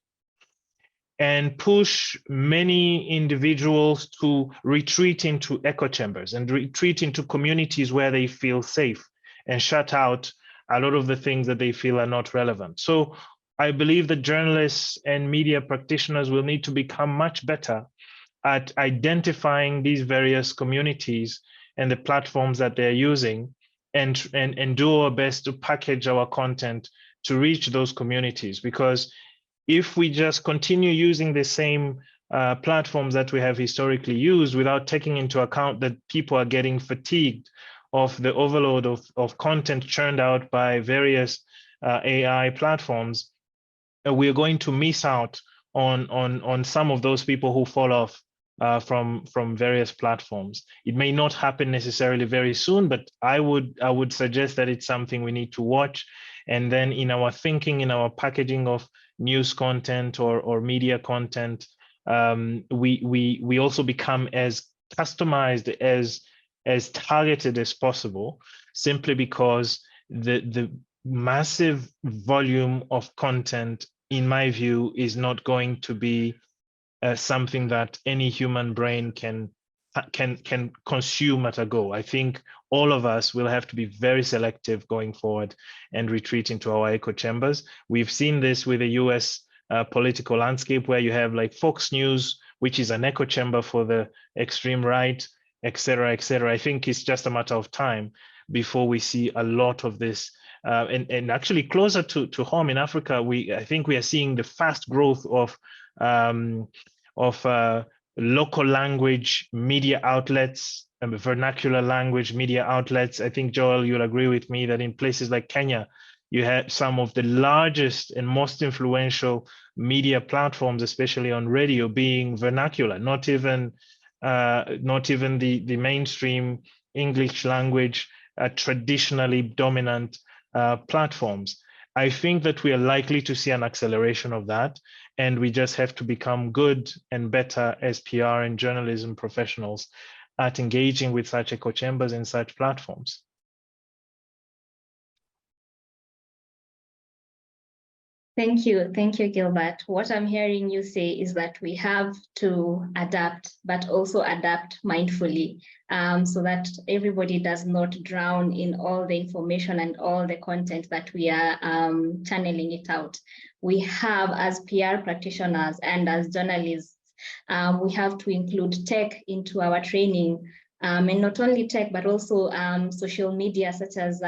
and push many individuals to retreat into echo chambers and retreat into communities where they feel safe and shut out a lot of the things that they feel are not relevant. So I believe that journalists and media practitioners will need to become much better at identifying these various communities and the platforms that they're using and do our best to package our content to reach those communities. Because if we just continue using the same platforms that we have historically used without taking into account that people are getting fatigued of the overload of content churned out by various AI platforms, we're going to miss out on some of those people who fall off from various platforms. It may not happen necessarily very soon, but I would suggest that it's something we need to watch. And then in our thinking, in our packaging of news content or media content, we also become as customized, as targeted as possible, simply because the massive volume of content, in my view, is not going to be something that any human brain can consume at a go. I think all of us will have to be very selective going forward and retreat into our echo chambers. We've seen this with the US political landscape, where you have like Fox News, which is an echo chamber for the extreme right, et cetera, et cetera. I think it's just a matter of time before we see a lot of this. And actually closer to home in Africa, I think we are seeing the fast growth of local language media outlets and vernacular language media outlets. I think, Joel, you'll agree with me that in places like Kenya, you had some of the largest and most influential media platforms, especially on radio, being vernacular, not even the mainstream English language traditionally dominant platforms. I think that we are likely to see an acceleration of that, and we just have to become good and better as PR and journalism professionals at engaging with such echo chambers and such platforms. Thank you, Gilbert. What I'm hearing you say is that we have to adapt, but also adapt mindfully, so that everybody does not drown in all the information and all the content that we are channeling it out. We have, as PR practitioners and as journalists, we have to include tech into our training, and not only tech, but also social media such as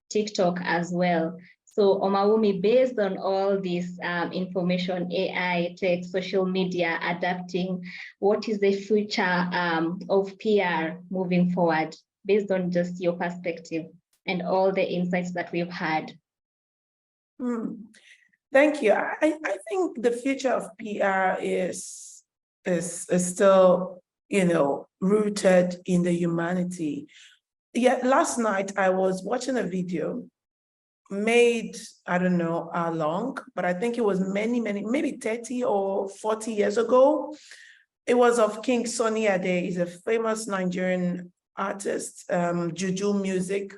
TikTok as well. So Omawumi, based on all this information, AI, tech, social media, adapting, what is the future of PR moving forward, based on just your perspective and all the insights that we've had? Thank you. I think the future of PR is still, rooted in the humanity. Yeah, last night I was watching a video made, I don't know how long, but I think it was many, maybe 30 or 40 years ago. It was of King Sunny Ade. He's a famous Nigerian artist, juju music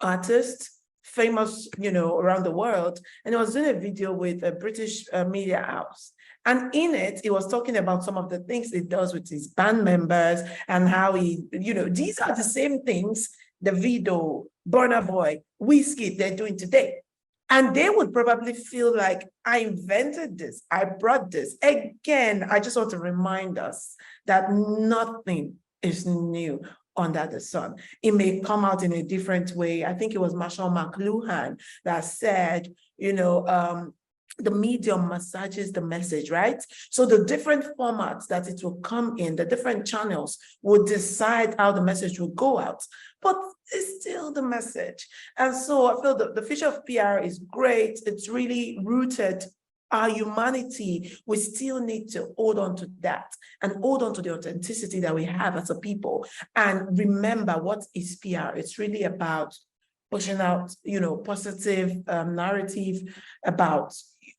artist, famous, around the world. And he was doing a video with a British media house. And in it, he was talking about some of the things he does with his band members and how he, these are the same things Davido, Burna Boy, Whiskey, they're doing today. And they would probably feel like, I invented this, I brought this. Again, I just want to remind us that nothing is new under the sun. It may come out in a different way. I think it was Marshall McLuhan that said, the medium massages the message, right? So the different formats that it will come in, the different channels will decide how the message will go out, but it's still the message. And so I feel that the future of PR is great. It's really rooted. Our humanity, we still need to hold on to that and hold on to the authenticity that we have as a people. And remember, what is PR? It's really about pushing out, positive narrative about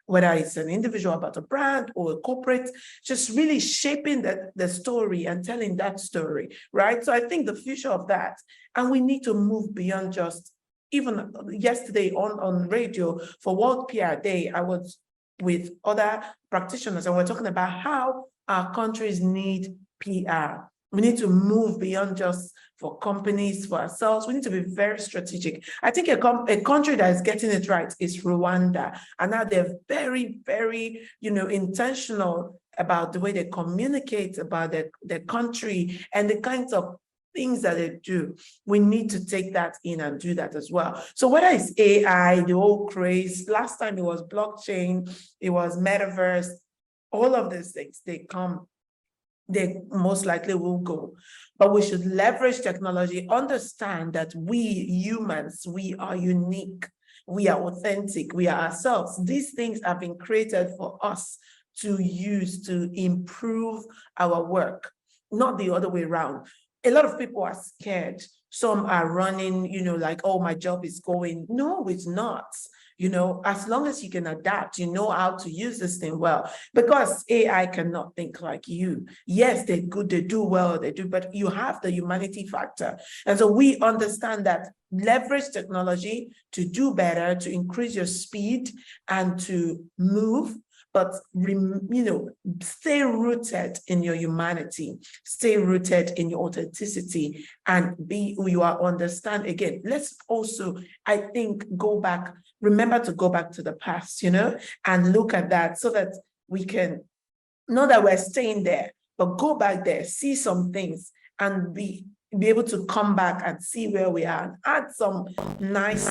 whether it's an individual, about a brand or a corporate, just really shaping the story and telling that story, right? So I think the future of that, and we need to move beyond just, even yesterday on radio for World PR Day, I was with other practitioners and we're talking about how our countries need PR. We need to move beyond just for companies, for ourselves. We need to be very strategic. I think a country that is getting it right is Rwanda. And now they're very, very, intentional about the way they communicate about their country and the kinds of things that they do. We need to take that in and do that as well. So whether it's AI, the whole craze, last time it was blockchain, it was metaverse, all of these things, they most likely will go. But we should leverage technology, understand that we humans, we are unique, we are authentic, we are ourselves. These things have been created for us to use to improve our work, not the other way around. A lot of people are scared. Some are running, like, oh, my job is going. No, it's not. as long as you can adapt, you know how to use this thing well, because AI cannot think like you. Yes, they're good, they do well, but you have the humanity factor. And so we understand that leverage technology to do better, to increase your speed and to move, but stay rooted in your humanity, stay rooted in your authenticity, and be who you are. Understand, again, let's also, I think, remember to go back to the past, and look at that, so that we can know that we're staying there, but go back there, see some things, and be able to come back and see where we are, and add some nice,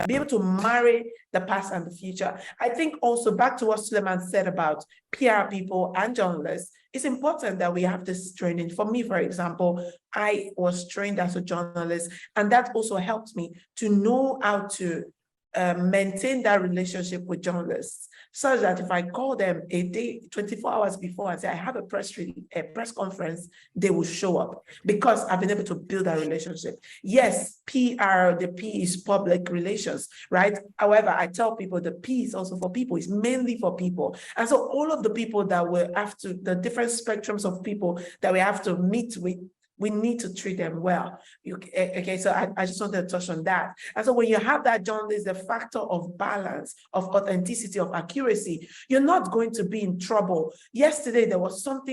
be able to marry the past and the future. I think also, back to what Suleiman said about PR people and journalists, it's important that we have this training. For me, for example, I was trained as a journalist, and that also helped me to know how to maintain that relationship with journalists, such that if I call them a day, 24 hours before, and say I have a press conference, they will show up, because I've been able to build that relationship. Yes, PR, the P is public relations, right? However, I tell people the P is also for people, it's mainly for people. And so all of the people that we have to, the different spectrums of people that we have to meet with, we need to treat them well. Okay, so I just wanted to touch on that. And so when you have that journalist, the factor of balance, of authenticity, of accuracy, you're not going to be in trouble. Yesterday, there was some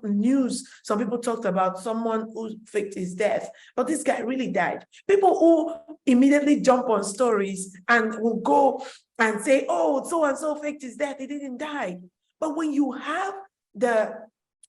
news, some people talked about someone who faked his death, but this guy really died. People who immediately jump on stories and will go and say, oh, so-and-so faked his death, he didn't die. But when you have the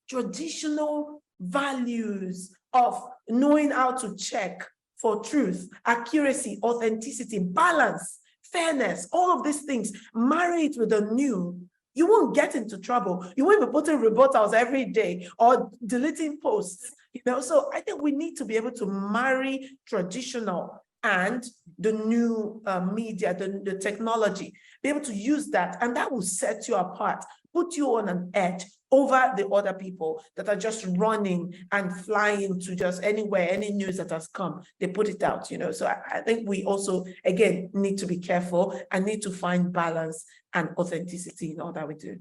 traditional values of knowing how to check for truth, accuracy, authenticity, balance, fairness, all of these things, marry it with the new, you won't get into trouble. You won't be putting rebuttals every day or deleting posts, So I think we need to be able to marry traditional and the new media, the technology, be able to use that, and that will set you apart, put you on an edge over the other people that are just running and flying to just anywhere, any news that has come, they put it out, So I think we also, again, need to be careful and need to find balance and authenticity in all that we do.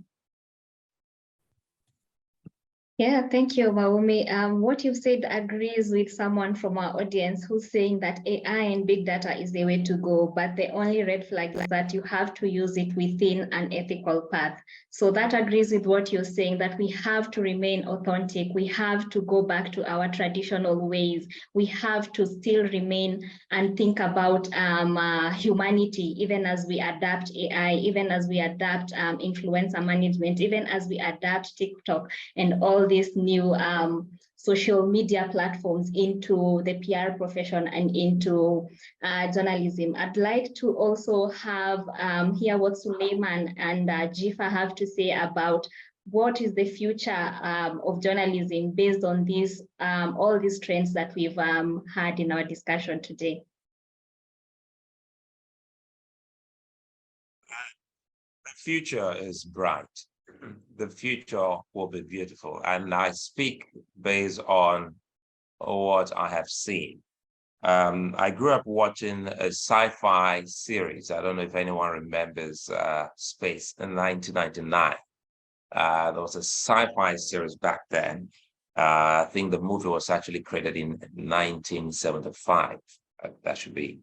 Yeah, thank you, Maumi. What you've said agrees with someone from our audience who's saying that AI and big data is the way to go, but the only red flag is that you have to use it within an ethical path. So that agrees with what you're saying, that we have to remain authentic. We have to go back to our traditional ways. We have to still remain and think about humanity, even as we adapt AI, even as we adapt influencer management, even as we adapt TikTok and all these new social media platforms into the PR profession and into journalism. I'd like to also hear what Suleiman and Jifa have to say about what is the future of journalism based on these all these trends that we've had in our discussion today. The future is bright. The future will be beautiful. And I speak based on what I have seen. I grew up watching a sci-fi series. I don't know if anyone remembers Space in 1999. There was a sci-fi series back then. I think the movie was actually created in 1975. That should be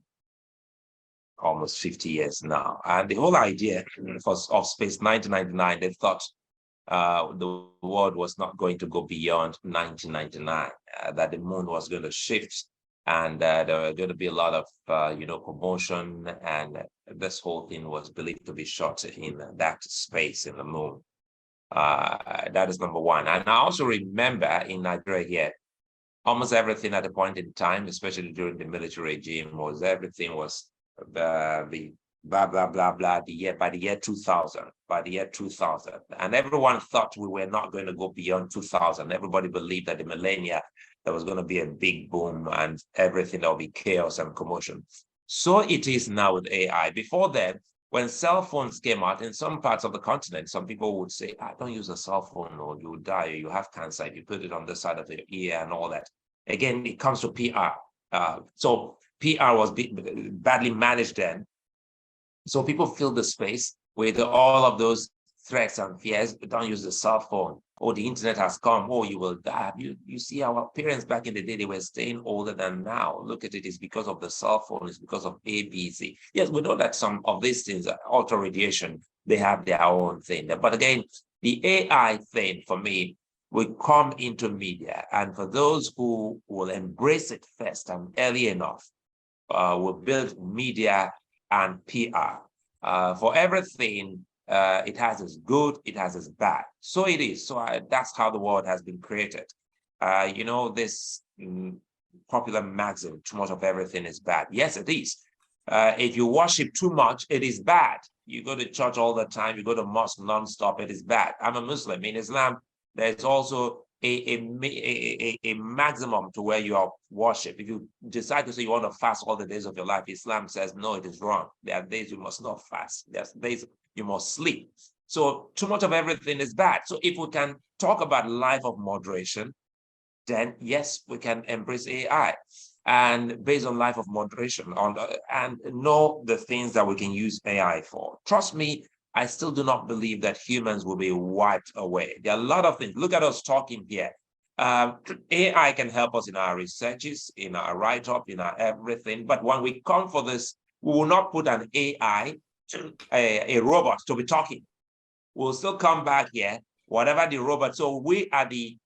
almost 50 years now. And the whole idea of Space 1999, they thought the world was not going to go beyond 1999, that the moon was going to shift, and there were going to be a lot of, commotion, and this whole thing was believed to be shot in that space in the moon. That is number one. And I also remember in Nigeria here, almost everything at a point in time, especially during the military regime, everything was the blah, blah, blah, blah, by the year 2000, and everyone thought we were not going to go beyond 2000. Everybody believed that the millennia, there was going to be a big boom and everything, there will be chaos and commotion. So it is now with AI. Before then, when cell phones came out in some parts of the continent, some people would say, don't use a cell phone or you will die, or you have cancer if you put it on the side of your ear and all that. Again, it comes to PR. So PR was badly managed then. So people fill the space with all of those threats and fears. Don't use the cell phone. Oh, the internet has come. Oh, you will die. You see, our parents back in the day, they were staying older than now. Look at it. It's because of the cell phone. It's because of A, B, C. Yes, we know that some of these things, ultra radiation, they have their own thing. But again, the AI thing for me will come into media. And for those who will embrace it first and early enough, will build media and PR. For everything, it has its good, it has its bad. So it is. So that's how the world has been created. You know, this popular maxim, too much of everything is bad. Yes, it is. If you worship too much, it is bad. You go to church all the time, you go to mosque nonstop, it is bad. I'm a Muslim. In Islam, there's also a maximum to where you are worship. If you decide to say you want to fast all the days of your life, Islam says, no, it is wrong. There are days you must not fast. There are days you must sleep. So too much of everything is bad. So if we can talk about life of moderation, then yes, we can embrace AI. And based on life of moderation and know the things that we can use AI for. Trust me, I still do not believe that humans will be wiped away. There are a lot of things. Look at us talking here. AI can help us in our researches, in our write-up, in our everything. But when we come for this, we will not put an AI, a robot to be talking. We'll still come back here, whatever the robot. So we are the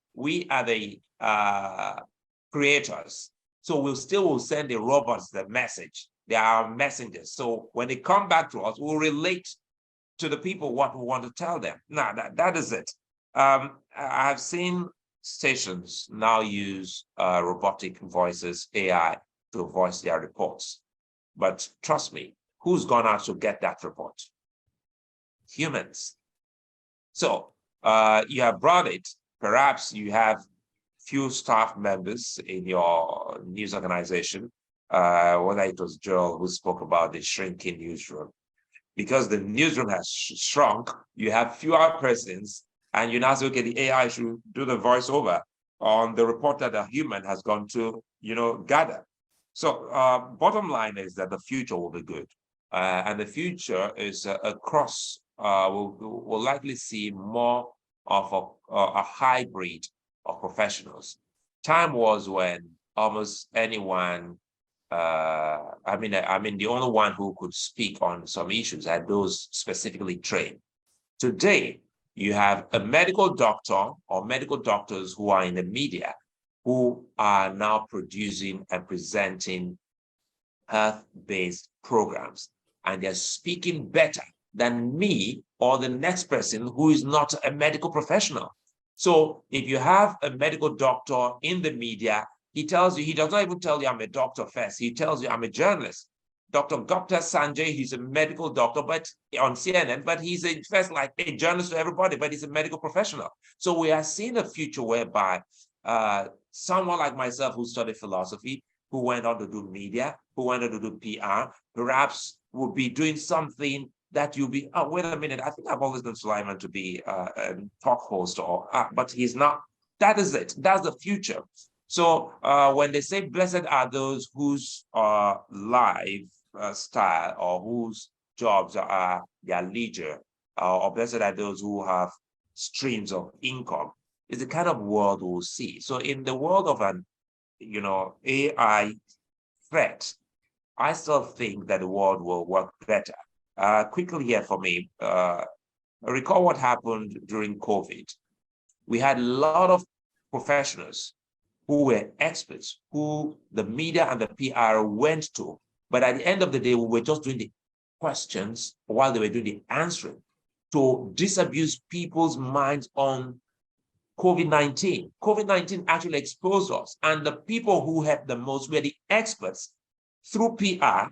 creators. So we will send the robots the message. They are messengers. So when they come back to us, we'll relate to the people what we want to tell them. Now, that is it. I've seen stations now use robotic voices, AI, to voice their reports. But trust me, who's gone out to get that report? Humans. So you have brought it. Perhaps you have few staff members in your news organization, whether it was Joel who spoke about the shrinking newsroom. Because the newsroom has shrunk, you have fewer persons, and you now say, okay, the AI should do the voiceover on the report that a human has gone to, gather. So bottom line is that the future will be good. And the future is across, we'll likely see more of a hybrid of professionals. Time was when almost anyone, the only one who could speak on some issues are those specifically trained. Today, you have a medical doctor or medical doctors who are in the media who are now producing and presenting health-based programs. And they're speaking better than me or the next person who is not a medical professional. So if you have a medical doctor in the media, he tells you, he does not even tell you I'm a doctor first. He tells you I'm a journalist. Dr. Gupta Sanjay, he's a medical doctor, but on CNN, but he's first like a journalist to everybody, but he's a medical professional. So we are seeing a future whereby someone like myself who studied philosophy, who went on to do media, who went on to do PR, perhaps will be doing something that you'll be, oh, wait a minute, I think I've always known Sulaiman to be a talk host, but he's not. That is it. That's the future. So when they say blessed are those whose lifestyle or whose jobs are their leisure, or blessed are those who have streams of income, is the kind of world we'll see. So in the world of an AI threat, I still think that the world will work better. Quickly here for me, recall what happened during COVID. We had a lot of professionals who were experts, who the media and the PR went to. But at the end of the day, we were just doing the questions while they were doing the answering to disabuse people's minds on COVID-19. COVID-19 actually exposed us. And the people who had the most were the experts through PR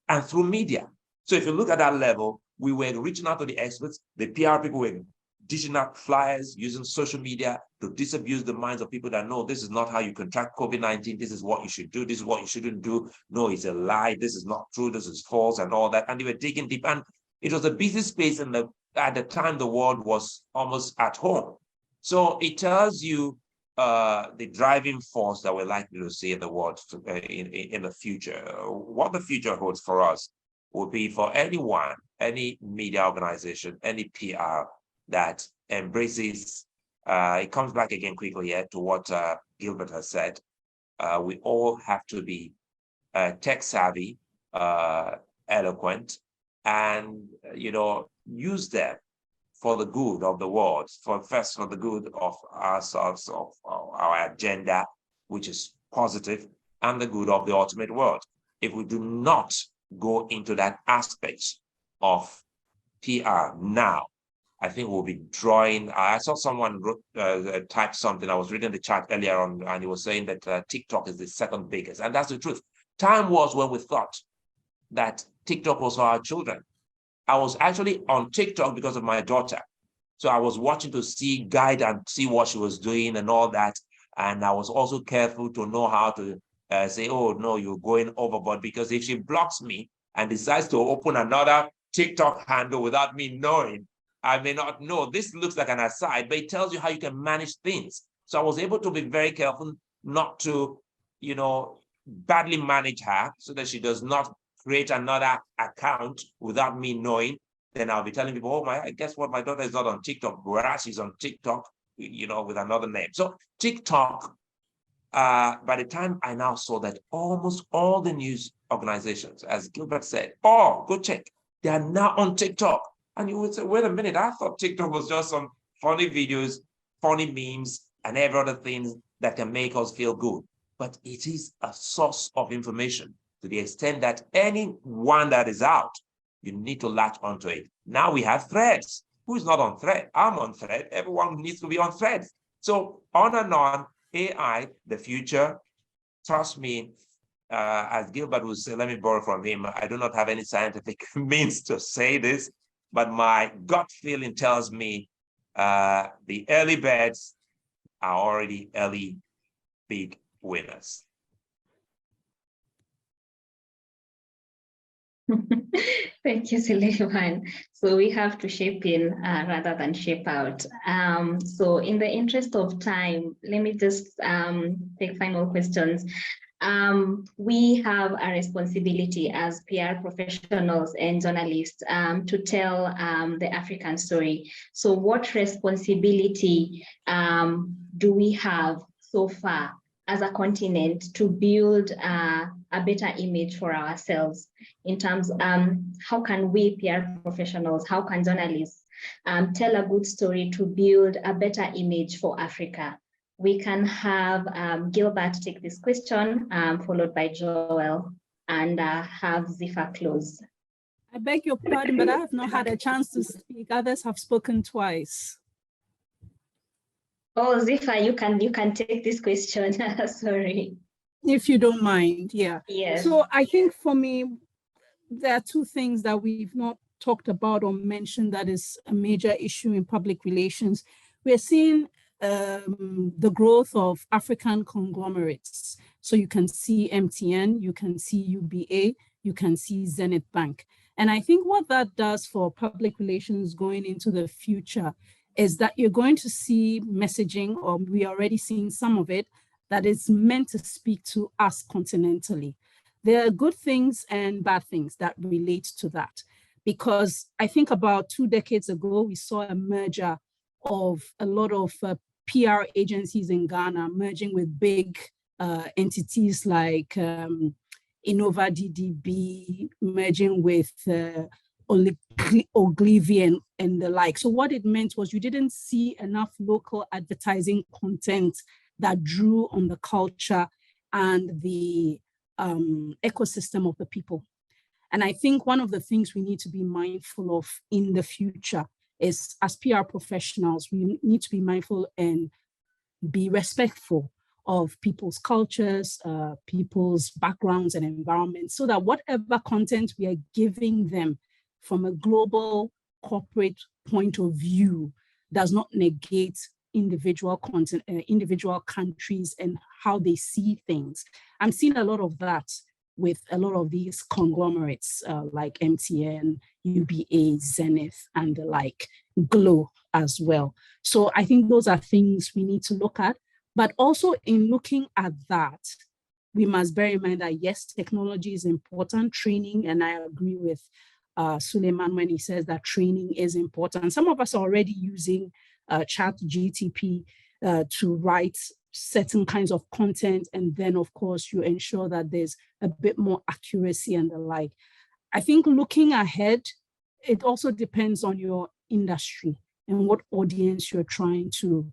and through media. So if you look at that level, we were reaching out to the experts. The PR people were dishing out flyers, using social media to disabuse the minds of people that, no, this is not how you contract COVID-19. This is what you should do. This is what you shouldn't do. No, it's a lie. This is not true. This is false and all that. And they were digging deep. And it was a busy space. And at the time, the world was almost at home. So it tells you the driving force that we're likely to see in the world in the future, what the future holds for us. would be for anyone, any media organization, any PR that embraces, it comes back again quickly here to what Gilbert has said. We all have to be tech savvy, eloquent, and use them for the good of the world, for the good of ourselves, of our agenda, which is positive, and the good of the ultimate world. If we do not go into that aspect of PR now, I think we'll be drawing. I saw someone type something. I was reading the chat earlier on, and he was saying that TikTok is the second biggest, and that's the truth. Time was when we thought that TikTok was for our children. I was actually on TikTok because of my daughter. So I was watching to guide and see what she was doing and all that. And I was also careful to know how to say, oh, no, you're going overboard. Because if she blocks me and decides to open another TikTok handle without me knowing, I may not know. This looks like an aside, but it tells you how you can manage things. So I was able to be very careful not to, badly manage her so that she does not create another account without me knowing. Then I'll be telling people, oh my, guess what? My daughter is not on TikTok, whereas she's on TikTok, with another name. So TikTok, by the time I now saw that almost all the news organizations, as Gilbert said, go check, they are now on TikTok. And you would say, wait a minute, I thought TikTok was just some funny videos, funny memes, and every other thing that can make us feel good. But it is a source of information to the extent that anyone that is out, you need to latch onto it. Now we have Threads. Who is not on Thread? I'm on Thread. Everyone needs to be on Thread. So on and on, AI, the future, trust me, as Gilbert would say, let me borrow from him, I do not have any scientific means to say this, but my gut feeling tells me the early birds are already early big winners. Thank you, Suleiman. So we have to shape in rather than shape out. So in the interest of time, let me just take final questions. We have a responsibility as PR professionals and journalists to tell the African story. So what responsibility do we have so far as a continent to build a better image for ourselves in terms how can we PR professionals, how can journalists tell a good story to build a better image for Africa? We can have Gilbert take this question, followed by Joel, and have Zifa close. I beg your pardon, but I have not had a chance to speak. Others have spoken twice. Oh, Zifa, you can take this question. Sorry. If you don't mind, yeah. Yes. So I think for me, there are two things that we've not talked about or mentioned that is a major issue in public relations. We're seeing the growth of African conglomerates. So you can see MTN, you can see UBA, you can see Zenith Bank. And I think what that does for public relations going into the future is that you're going to see messaging, or we are already seeing some of it, that is meant to speak to us continentally. There are good things and bad things that relate to that. Because I think about 2 decades ago, we saw a merger of a lot of PR agencies in Ghana merging with big entities like Innova DDB, merging with Ogilvy and the like. So what it meant was you didn't see enough local advertising content that drew on the culture and the ecosystem of the people. And I think one of the things we need to be mindful of in the future is, as PR professionals, we need to be mindful and be respectful of people's cultures, people's backgrounds and environments, so that whatever content we are giving them from a global corporate point of view does not negate individual content, individual countries and how they see things. I'm seeing a lot of that with a lot of these conglomerates like MTN, UBA, Zenith, and the like, Glow as well. So I think those are things we need to look at. But also in looking at that, we must bear in mind that yes, technology is important, training, and I agree with Suleiman when he says that training is important. Some of us are already using ChatGPT to write certain kinds of content, and then of course you ensure that there's a bit more accuracy and the like. I think looking ahead, it also depends on your industry and what audience you're trying to,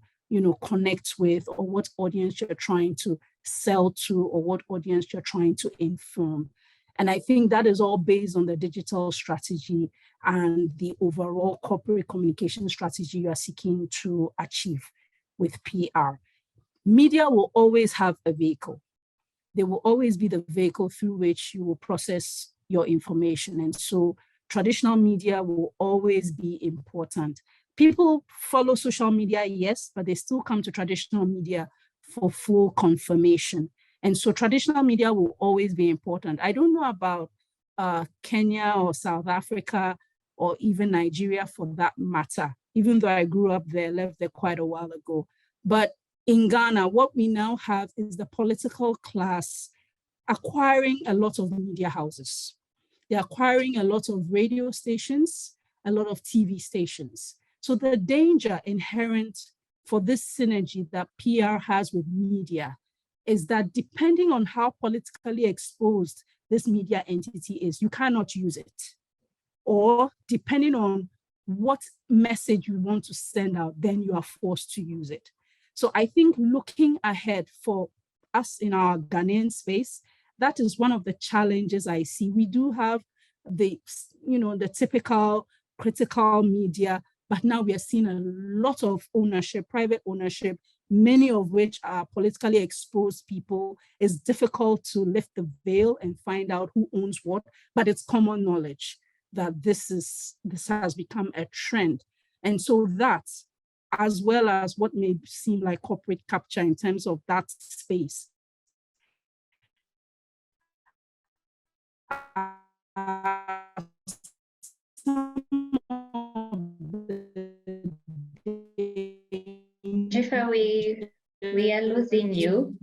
connect with, or what audience you're trying to sell to, or what audience you're trying to inform. And I think that is all based on the digital strategy and the overall corporate communication strategy you are seeking to achieve with PR. Media will always have a vehicle. They will always be the vehicle through which you will process your information. And so traditional media will always be important. People follow social media, yes, but they still come to traditional media for full confirmation. And so traditional media will always be important. I don't know about Kenya or South Africa or even Nigeria for that matter, even though I grew up there, left there quite a while ago. But in Ghana, what we now have is the political class acquiring a lot of media houses. They're acquiring a lot of radio stations, a lot of TV stations. So the danger inherent for this synergy that PR has with media is that depending on how politically exposed this media entity is, you cannot use it. Or depending on what message you want to send out, then you are forced to use it. So I think looking ahead for us in our Ghanaian space, that is one of the challenges I see. We do have the typical critical media, but now we are seeing a lot of ownership, private ownership, many of which are politically exposed people. It's difficult to lift the veil and find out who owns what, but it's common knowledge that this has become a trend. And so that, as well as what may seem like corporate capture in terms of that space, Jiffer, we are losing you.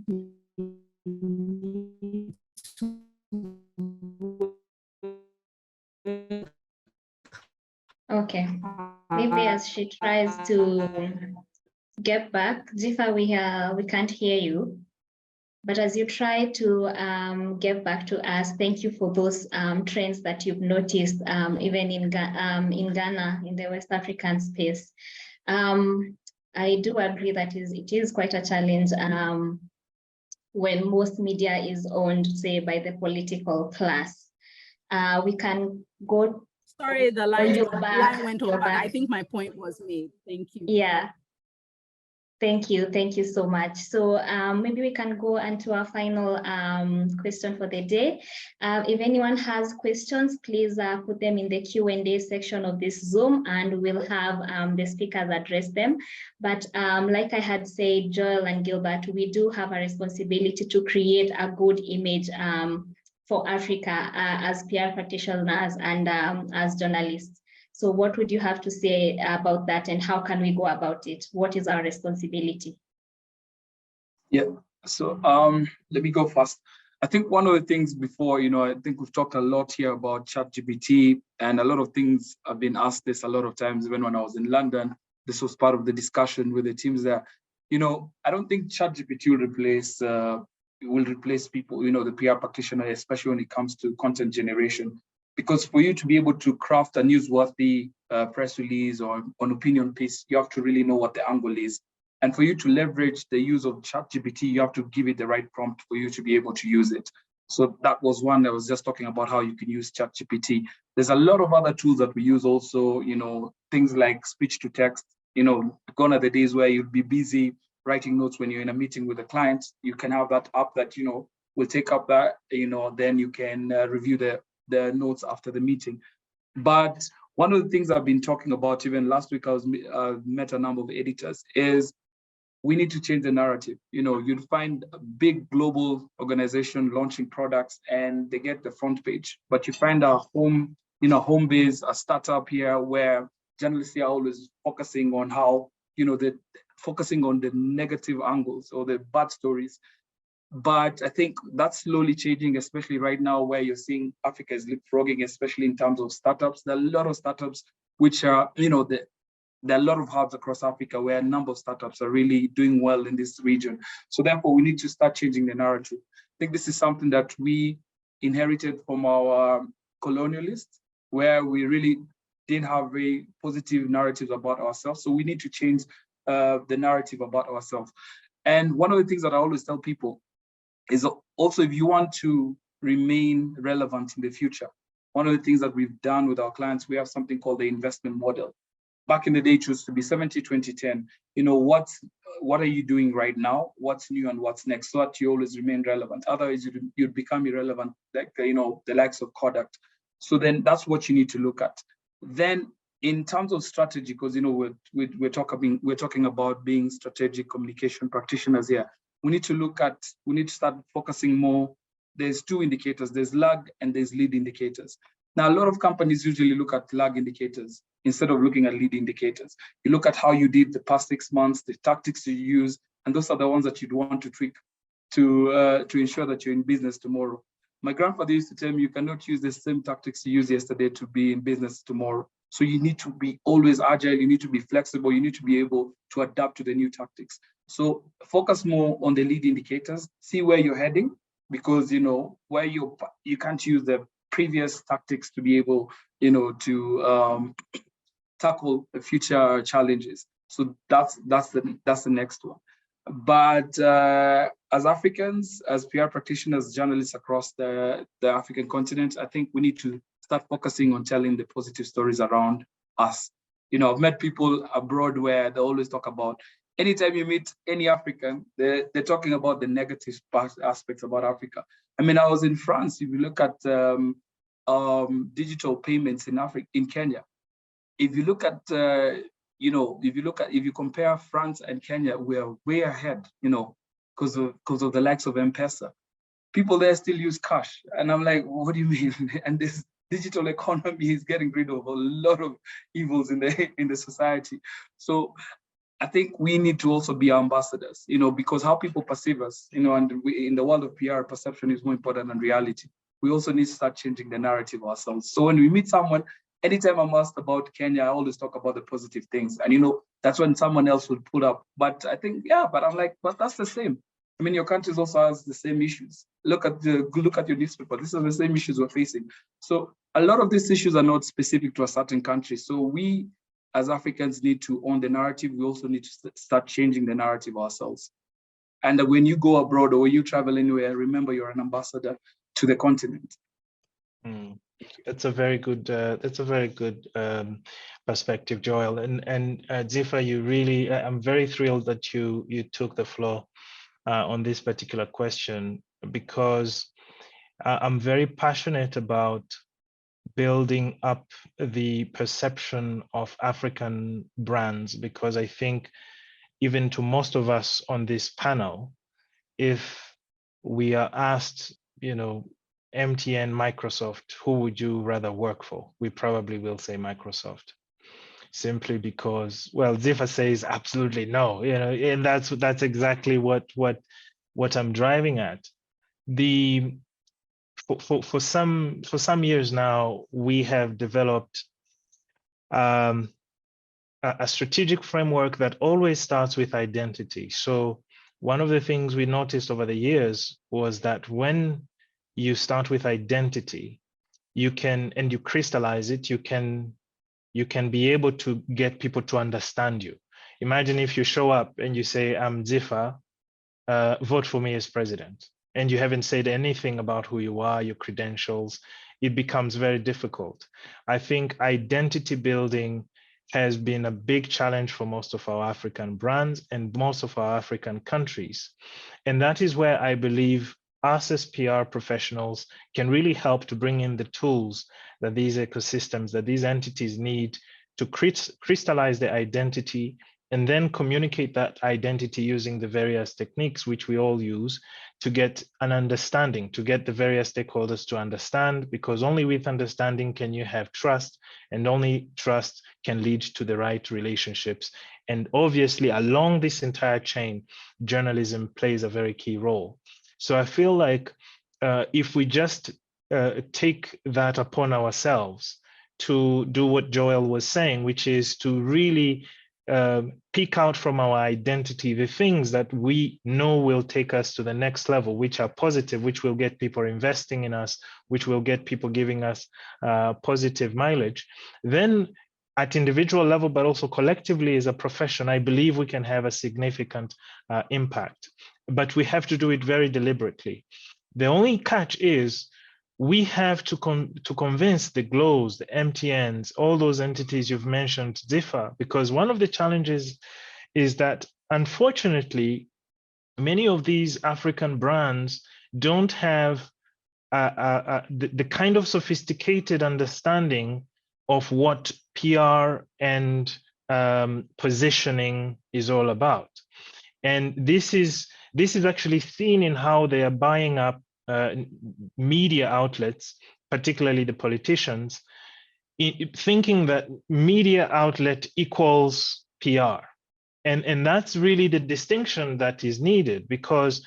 Okay, maybe as she tries to get back, Jiffer, we can't hear you. But as you try to get back to us, thank you for those trends that you've noticed, even in Ghana, in the West African space. I do agree that it is quite a challenge when most media is owned, say, by the political class. We can go. Sorry, the line went over. I think my point was made. Thank you. Yeah. Thank you so much. So maybe we can go into our final question for the day. If anyone has questions, please put them in the Q&A section of this Zoom, and we'll have the speakers address them. But like I had said, Joel and Gilbert, we do have a responsibility to create a good image for Africa as PR practitioners and as journalists. So what would you have to say about that, and how can we go about it? What is our responsibility? Yeah, so let me go first. I think one of the things before, I think we've talked a lot here about ChatGPT, and a lot of things I've been asked this a lot of times. Even when I was in London, this was part of the discussion with the teams there. I don't think ChatGPT will replace people, the PR practitioner, especially when it comes to content generation. Because for you to be able to craft a newsworthy press release or an opinion piece, you have to really know what the angle is. And for you to leverage the use of ChatGPT, you have to give it the right prompt for you to be able to use it. So that was one that was just talking about how you can use ChatGPT. There's a lot of other tools that we use also, things like speech to text. Gone are the days where you'd be busy writing notes when you're in a meeting with a client. You can have that app that, will take up that, then you can review the notes after the meeting. But one of the things I've been talking about, even last week, I met a number of editors, is we need to change the narrative. You'd find a big global organization launching products and they get the front page, but you find a home base, a startup here where journalists are always focusing on how, focusing on the negative angles or the bad stories. But I think that's slowly changing, especially right now where you're seeing Africa is leapfrogging, especially in terms of startups. There are a lot of startups which are, there are a lot of hubs across Africa where a number of startups are really doing well in this region. So therefore, we need to start changing the narrative. I think this is something that we inherited from our colonialists, where we really didn't have very positive narratives about ourselves. So we need to change the narrative about ourselves. And one of the things that I always tell people is also, if you want to remain relevant in the future, one of the things that we've done with our clients, we have something called the investment model. Back in the day, it used to be 70, 20, 10. What are you doing right now? What's new and what's next? So that you always remain relevant. Otherwise, you'd become irrelevant, like the likes of Kodak. So then that's what you need to look at. Then in terms of strategy, because we're talking about being strategic communication practitioners here. We need to start focusing more. There's two indicators, there's lag and there's lead indicators. Now, a lot of companies usually look at lag indicators instead of looking at lead indicators. You look at how you did the past 6 months, the tactics you use, and those are the ones that you'd want to tweak to ensure that you're in business tomorrow. My grandfather used to tell me, you cannot use the same tactics you used yesterday to be in business tomorrow. So you need to be always agile, you need to be flexible, you need to be able to adapt to the new tactics. So focus more on the lead indicators, see where you're heading, because where you can't use the previous tactics to be able to tackle the future challenges. So that's the next one. But as Africans, as PR practitioners, journalists across the African continent, I think we need to start focusing on telling the positive stories around us. I've met people abroad where they always talk about, anytime you meet any African, they're talking about the negative aspects about Africa. I mean, I was in France. If you look at digital payments in Kenya, if you look at if you compare France and Kenya, we're way ahead, because of the likes of M-Pesa. People there still use cash, and I'm like, what do you mean? And this digital economy is getting rid of a lot of evils in the society. So I think we need to also be ambassadors, because how people perceive us, and in the world of PR, perception is more important than reality. We also need to start changing the narrative ourselves. So when we meet someone, anytime I'm asked about Kenya, I always talk about the positive things. And that's when someone else would pull up. But I think, but I'm like, but that's the same. I mean, your country also has the same issues. Look at your newspaper. These are the same issues we're facing. So a lot of these issues are not specific to a certain country. So we, as Africans, need to own the narrative. We also need to start changing the narrative ourselves. And when you go abroad or when you travel anywhere, remember you're an ambassador to the continent. That's a very good. Perspective, Joel. And Zifa, you really. I'm very thrilled that you took the floor on this particular question, because I'm very passionate about building up the perception of African brands, because I think even to most of us on this panel, if we are asked, MTN, Microsoft, who would you rather work for? We probably will say Microsoft, simply because, well, Zifa says absolutely no, and that's exactly what I'm driving at. For some years now, we have developed a strategic framework that always starts with identity. So one of the things we noticed over the years was that when you start with identity, you crystallize it, you can be able to get people to understand you. Imagine if you show up and you say, I'm Zifa, vote for me as president, and you haven't said anything about who you are, your credentials. It becomes very difficult. I think identity building has been a big challenge for most of our African brands and most of our African countries. And that is where I believe us as PR professionals can really help to bring in the tools that these ecosystems, that these entities need to crystallize their identity and then communicate that identity using the various techniques which we all use to get an understanding, to get the various stakeholders to understand, because only with understanding can you have trust, and only trust can lead to the right relationships. And obviously along this entire chain, journalism plays a very key role. So I feel like if we just take that upon ourselves to do what Joel was saying, which is to really pick out from our identity the things that we know will take us to the next level, which are positive, which will get people investing in us, which will get people giving us positive mileage, then at individual level, but also collectively as a profession, I believe we can have a significant impact. But we have to do it very deliberately. The only catch is we have to convince the GLOs, the MTNs, all those entities you've mentioned differ, because one of the challenges is that, unfortunately, many of these African brands don't have the kind of sophisticated understanding of what PR and positioning is all about. And this is actually seen in how they are buying up media outlets, particularly the politicians, thinking that media outlet equals PR. And that's really the distinction that is needed, because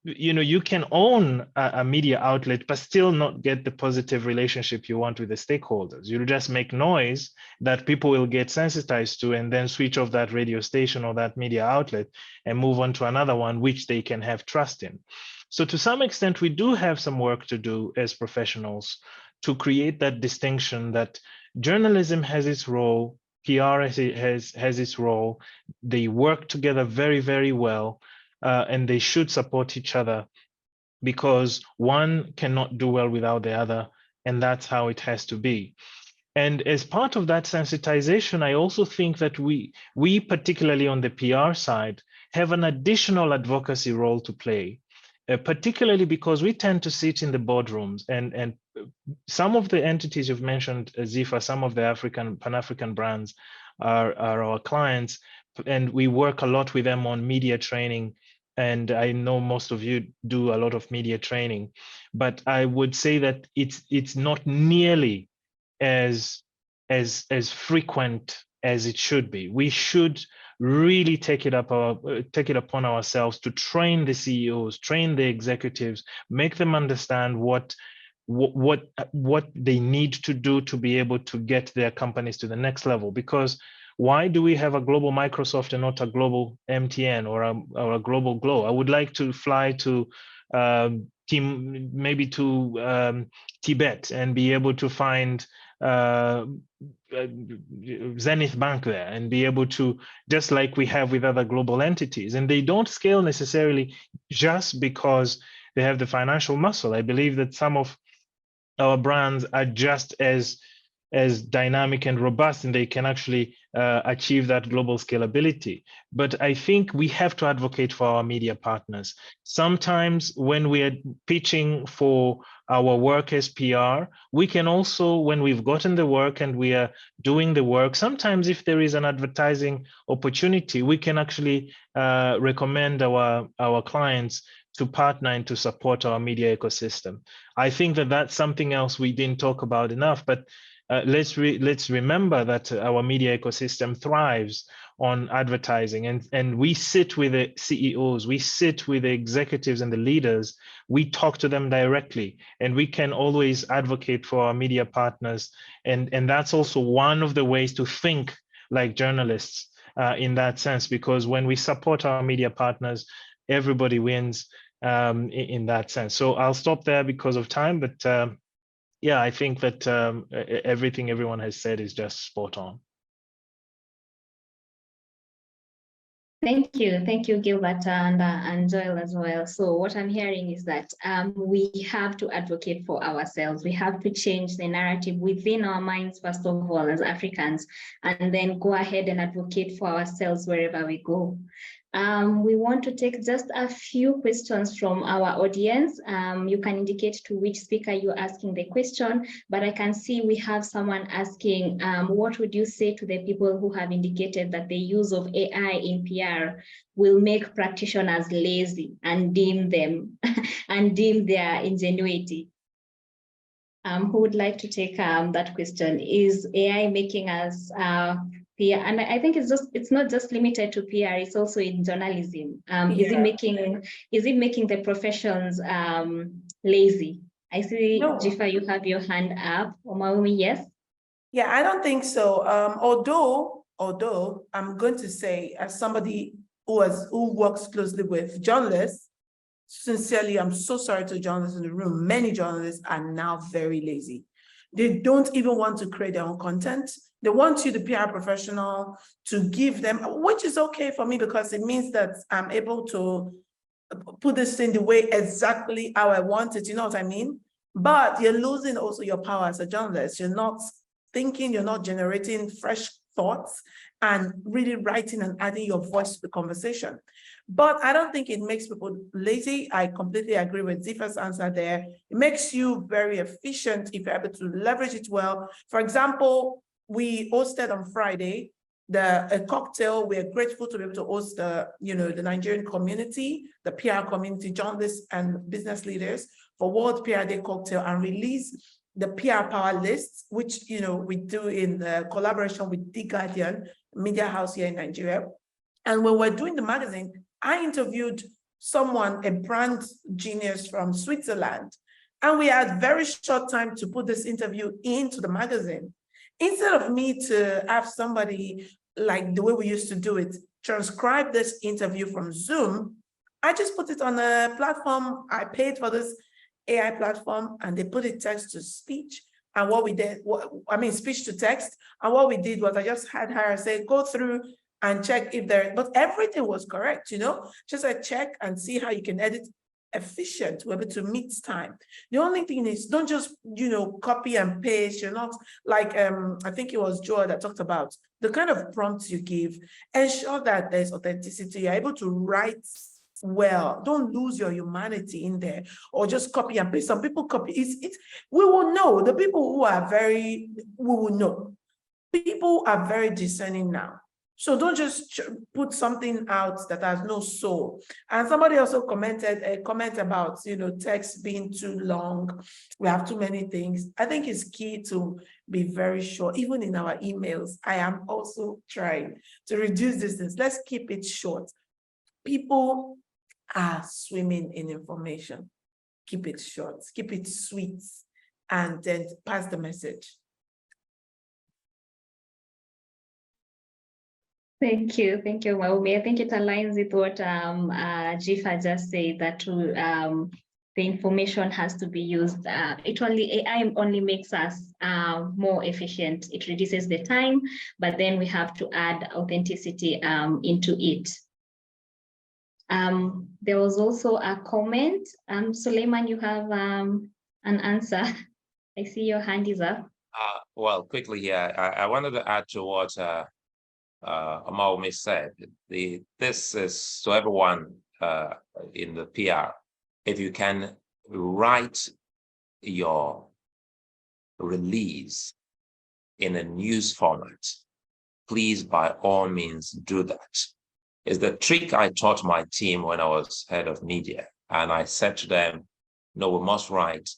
you can own a media outlet but still not get the positive relationship you want with the stakeholders. You'll just make noise that people will get sensitized to, and then switch off that radio station or that media outlet and move on to another one which they can have trust in. So to some extent, we do have some work to do as professionals to create that distinction that journalism has its role, PR has its role. They work together very, very well, and they should support each other, because one cannot do well without the other, and that's how it has to be. And as part of that sensitization, I also think that we particularly on the PR side, have an additional advocacy role to play, particularly because we tend to sit in the boardrooms, and some of the entities you've mentioned, Zifa, some of the Pan-African brands are our clients, and we work a lot with them on media training. And I know most of you do a lot of media training, but I would say that it's not nearly as frequent as it should be. We should really take it upon ourselves to train the CEOs, train the executives, make them understand what they need to do to be able to get their companies to the next level. Because why do we have a global Microsoft and not a global MTN or a global Glo? I would like to fly to maybe to Tibet and be able to find Zenith Bank there, and be able to, just like we have with other global entities. And they don't scale necessarily just because they have the financial muscle. I believe that some of our brands are just as dynamic and robust, and they can actually achieve that global scalability. But I think we have to advocate for our media partners. Sometimes when we are pitching for our work as PR, we can also, when we've gotten the work and we are doing the work, sometimes if there is an advertising opportunity, we can actually recommend our clients to partner and to support our media ecosystem. I think that that's something else we didn't talk about enough, but let's remember that our media ecosystem thrives on advertising, and we sit with the CEOs, we sit with the executives and the leaders, we talk to them directly, and we can always advocate for our media partners, and that's also one of the ways to think like journalists in that sense, because when we support our media partners, everybody wins in that sense. So I'll stop there because of time, but yeah, I think that everything everyone has said is just spot on. Thank you, Gilbert and Joel as well. So what I'm hearing is that we have to advocate for ourselves. We have to change the narrative within our minds, first of all, as Africans, and then go ahead and advocate for ourselves wherever we go. We want to take just a few questions from our audience. You can indicate to which speaker you're asking the question, but I can see we have someone asking, what would you say to the people who have indicated that the use of AI in PR will make practitioners lazy and dim them and dim their ingenuity? Who would like to take that question? Is AI making us PR, and I think it's not just limited to PR, it's also in journalism. Is it making the professions lazy? I see, No. Jifa, you have your hand up. Omaumi, yes? Yeah, I don't think so. Although I'm going to say, as somebody who works closely with journalists, sincerely, I'm so sorry to journalists in the room. Many journalists are now very lazy. They don't even want to create their own content. They want you, the PR professional, to give them, which is okay for me because it means that I'm able to put this in the way exactly how I want it. You know what I mean? But you're losing also your power as a journalist. You're not thinking, you're not generating fresh thoughts and really writing and adding your voice to the conversation. But I don't think it makes people lazy. I completely agree with Zifa's answer there. It makes you very efficient if you're able to leverage it well. For example, we hosted on Friday a cocktail. We're grateful to be able to host the Nigerian community, the PR community, journalists and business leaders for World PR Day cocktail and release the PR Power List, which we do in collaboration with The Guardian, media house here in Nigeria. And when we're doing the magazine, I interviewed someone, a brand genius from Switzerland, and we had very short time to put this interview into the magazine. Instead of me to have somebody, like the way we used to do it, transcribe this interview from Zoom, I just put it on a platform. I paid for this AI platform and they put it text to speech. And what we did, speech to text. And what we did was I just had her say, go through and check if but everything was correct, just a check and see how you can edit efficient, we're able to meet time. The only thing is don't just, copy and paste. You're not like, I think it was Joe that talked about the kind of prompts you give, ensure that there's authenticity. You're able to write well. Don't lose your humanity in there or just copy and paste. Some people copy. We will know. The people who are we will know. People are very discerning now. So don't just put something out that has no soul. And somebody also commented a comment about, text being too long. We have too many things. I think it's key to be very short. Even in our emails, I am also trying to reduce distance. Let's keep it short. People are swimming in information. Keep it short, keep it sweet, and then pass the message. Thank you, Maumi. I think it aligns with what Jifa just said, that the information has to be used. AI only makes us more efficient. It reduces the time, but then we have to add authenticity into it. There was also a comment. Suleiman, you have an answer. I see your hand is up. Well, quickly here, I wanted to add to what Maumi said. This is to everyone in the PR. If you can write your release in a news format, please by all means do that. It's the trick I taught my team when I was head of media. And I said to them, no, we must write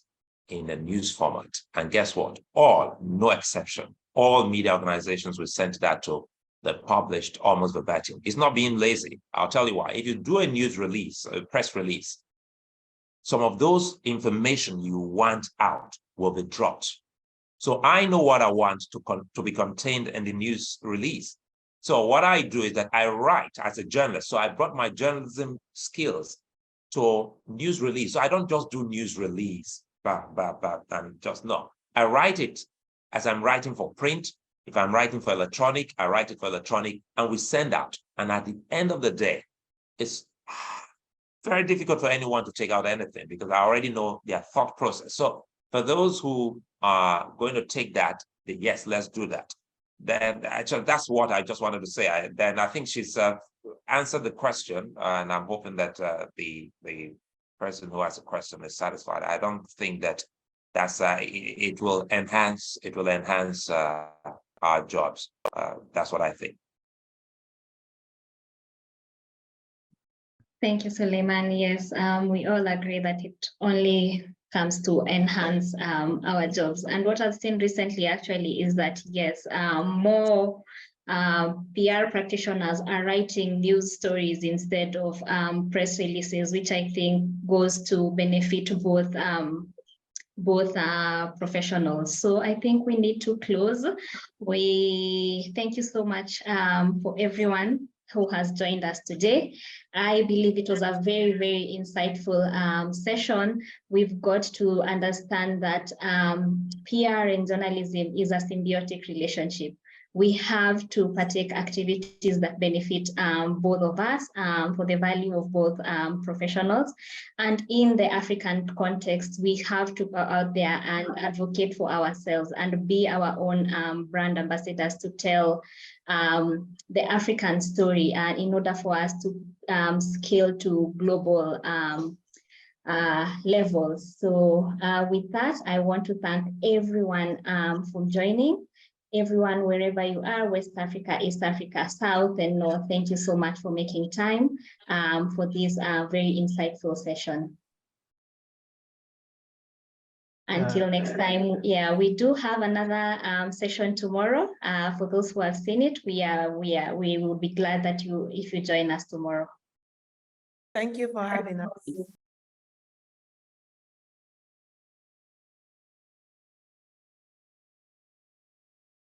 in a news format. And guess what? No exception, all media organizations we sent that to, they published almost verbatim. It's not being lazy. I'll tell you why. If you do a news release, a press release, some of those information you want out will be dropped. So I know what I want to be contained in the news release. So what I do is that I write as a journalist. So I brought my journalism skills to news release. So I don't just do news release, and just no. I write it as I'm writing for print. If I'm writing for electronic, I write it for electronic, and we send out. And at the end of the day, it's very difficult for anyone to take out anything because I already know their thought process. So for those who are going to take that, yes, let's do that. Then actually, that's what I just wanted to say. I think she's answered the question, and I'm hoping that the person who has a question is satisfied. I don't think that that's it will enhance our jobs. That's what I think. Thank you, Suleiman. Yes, we all agree that it only comes to enhance our jobs. And what I've seen recently actually is that, yes, more PR practitioners are writing news stories instead of press releases, which I think goes to benefit both professionals. So I think we need to close. We thank you so much for everyone who has joined us today. I believe it was a very, very insightful session. We've got to understand that PR and journalism is a symbiotic relationship. We have to partake activities that benefit both of us for the value of both professionals. And in the African context, we have to go out there and advocate for ourselves and be our own brand ambassadors to tell the African story in order for us to scale to global levels. So with that, I want to thank everyone for joining. Everyone, wherever you are, West Africa, East Africa, South and North, thank you so much for making time for this very insightful session. Until next time, yeah, we do have another session tomorrow. For those who have seen it, we will be glad that if you join us tomorrow. Thank you for having us.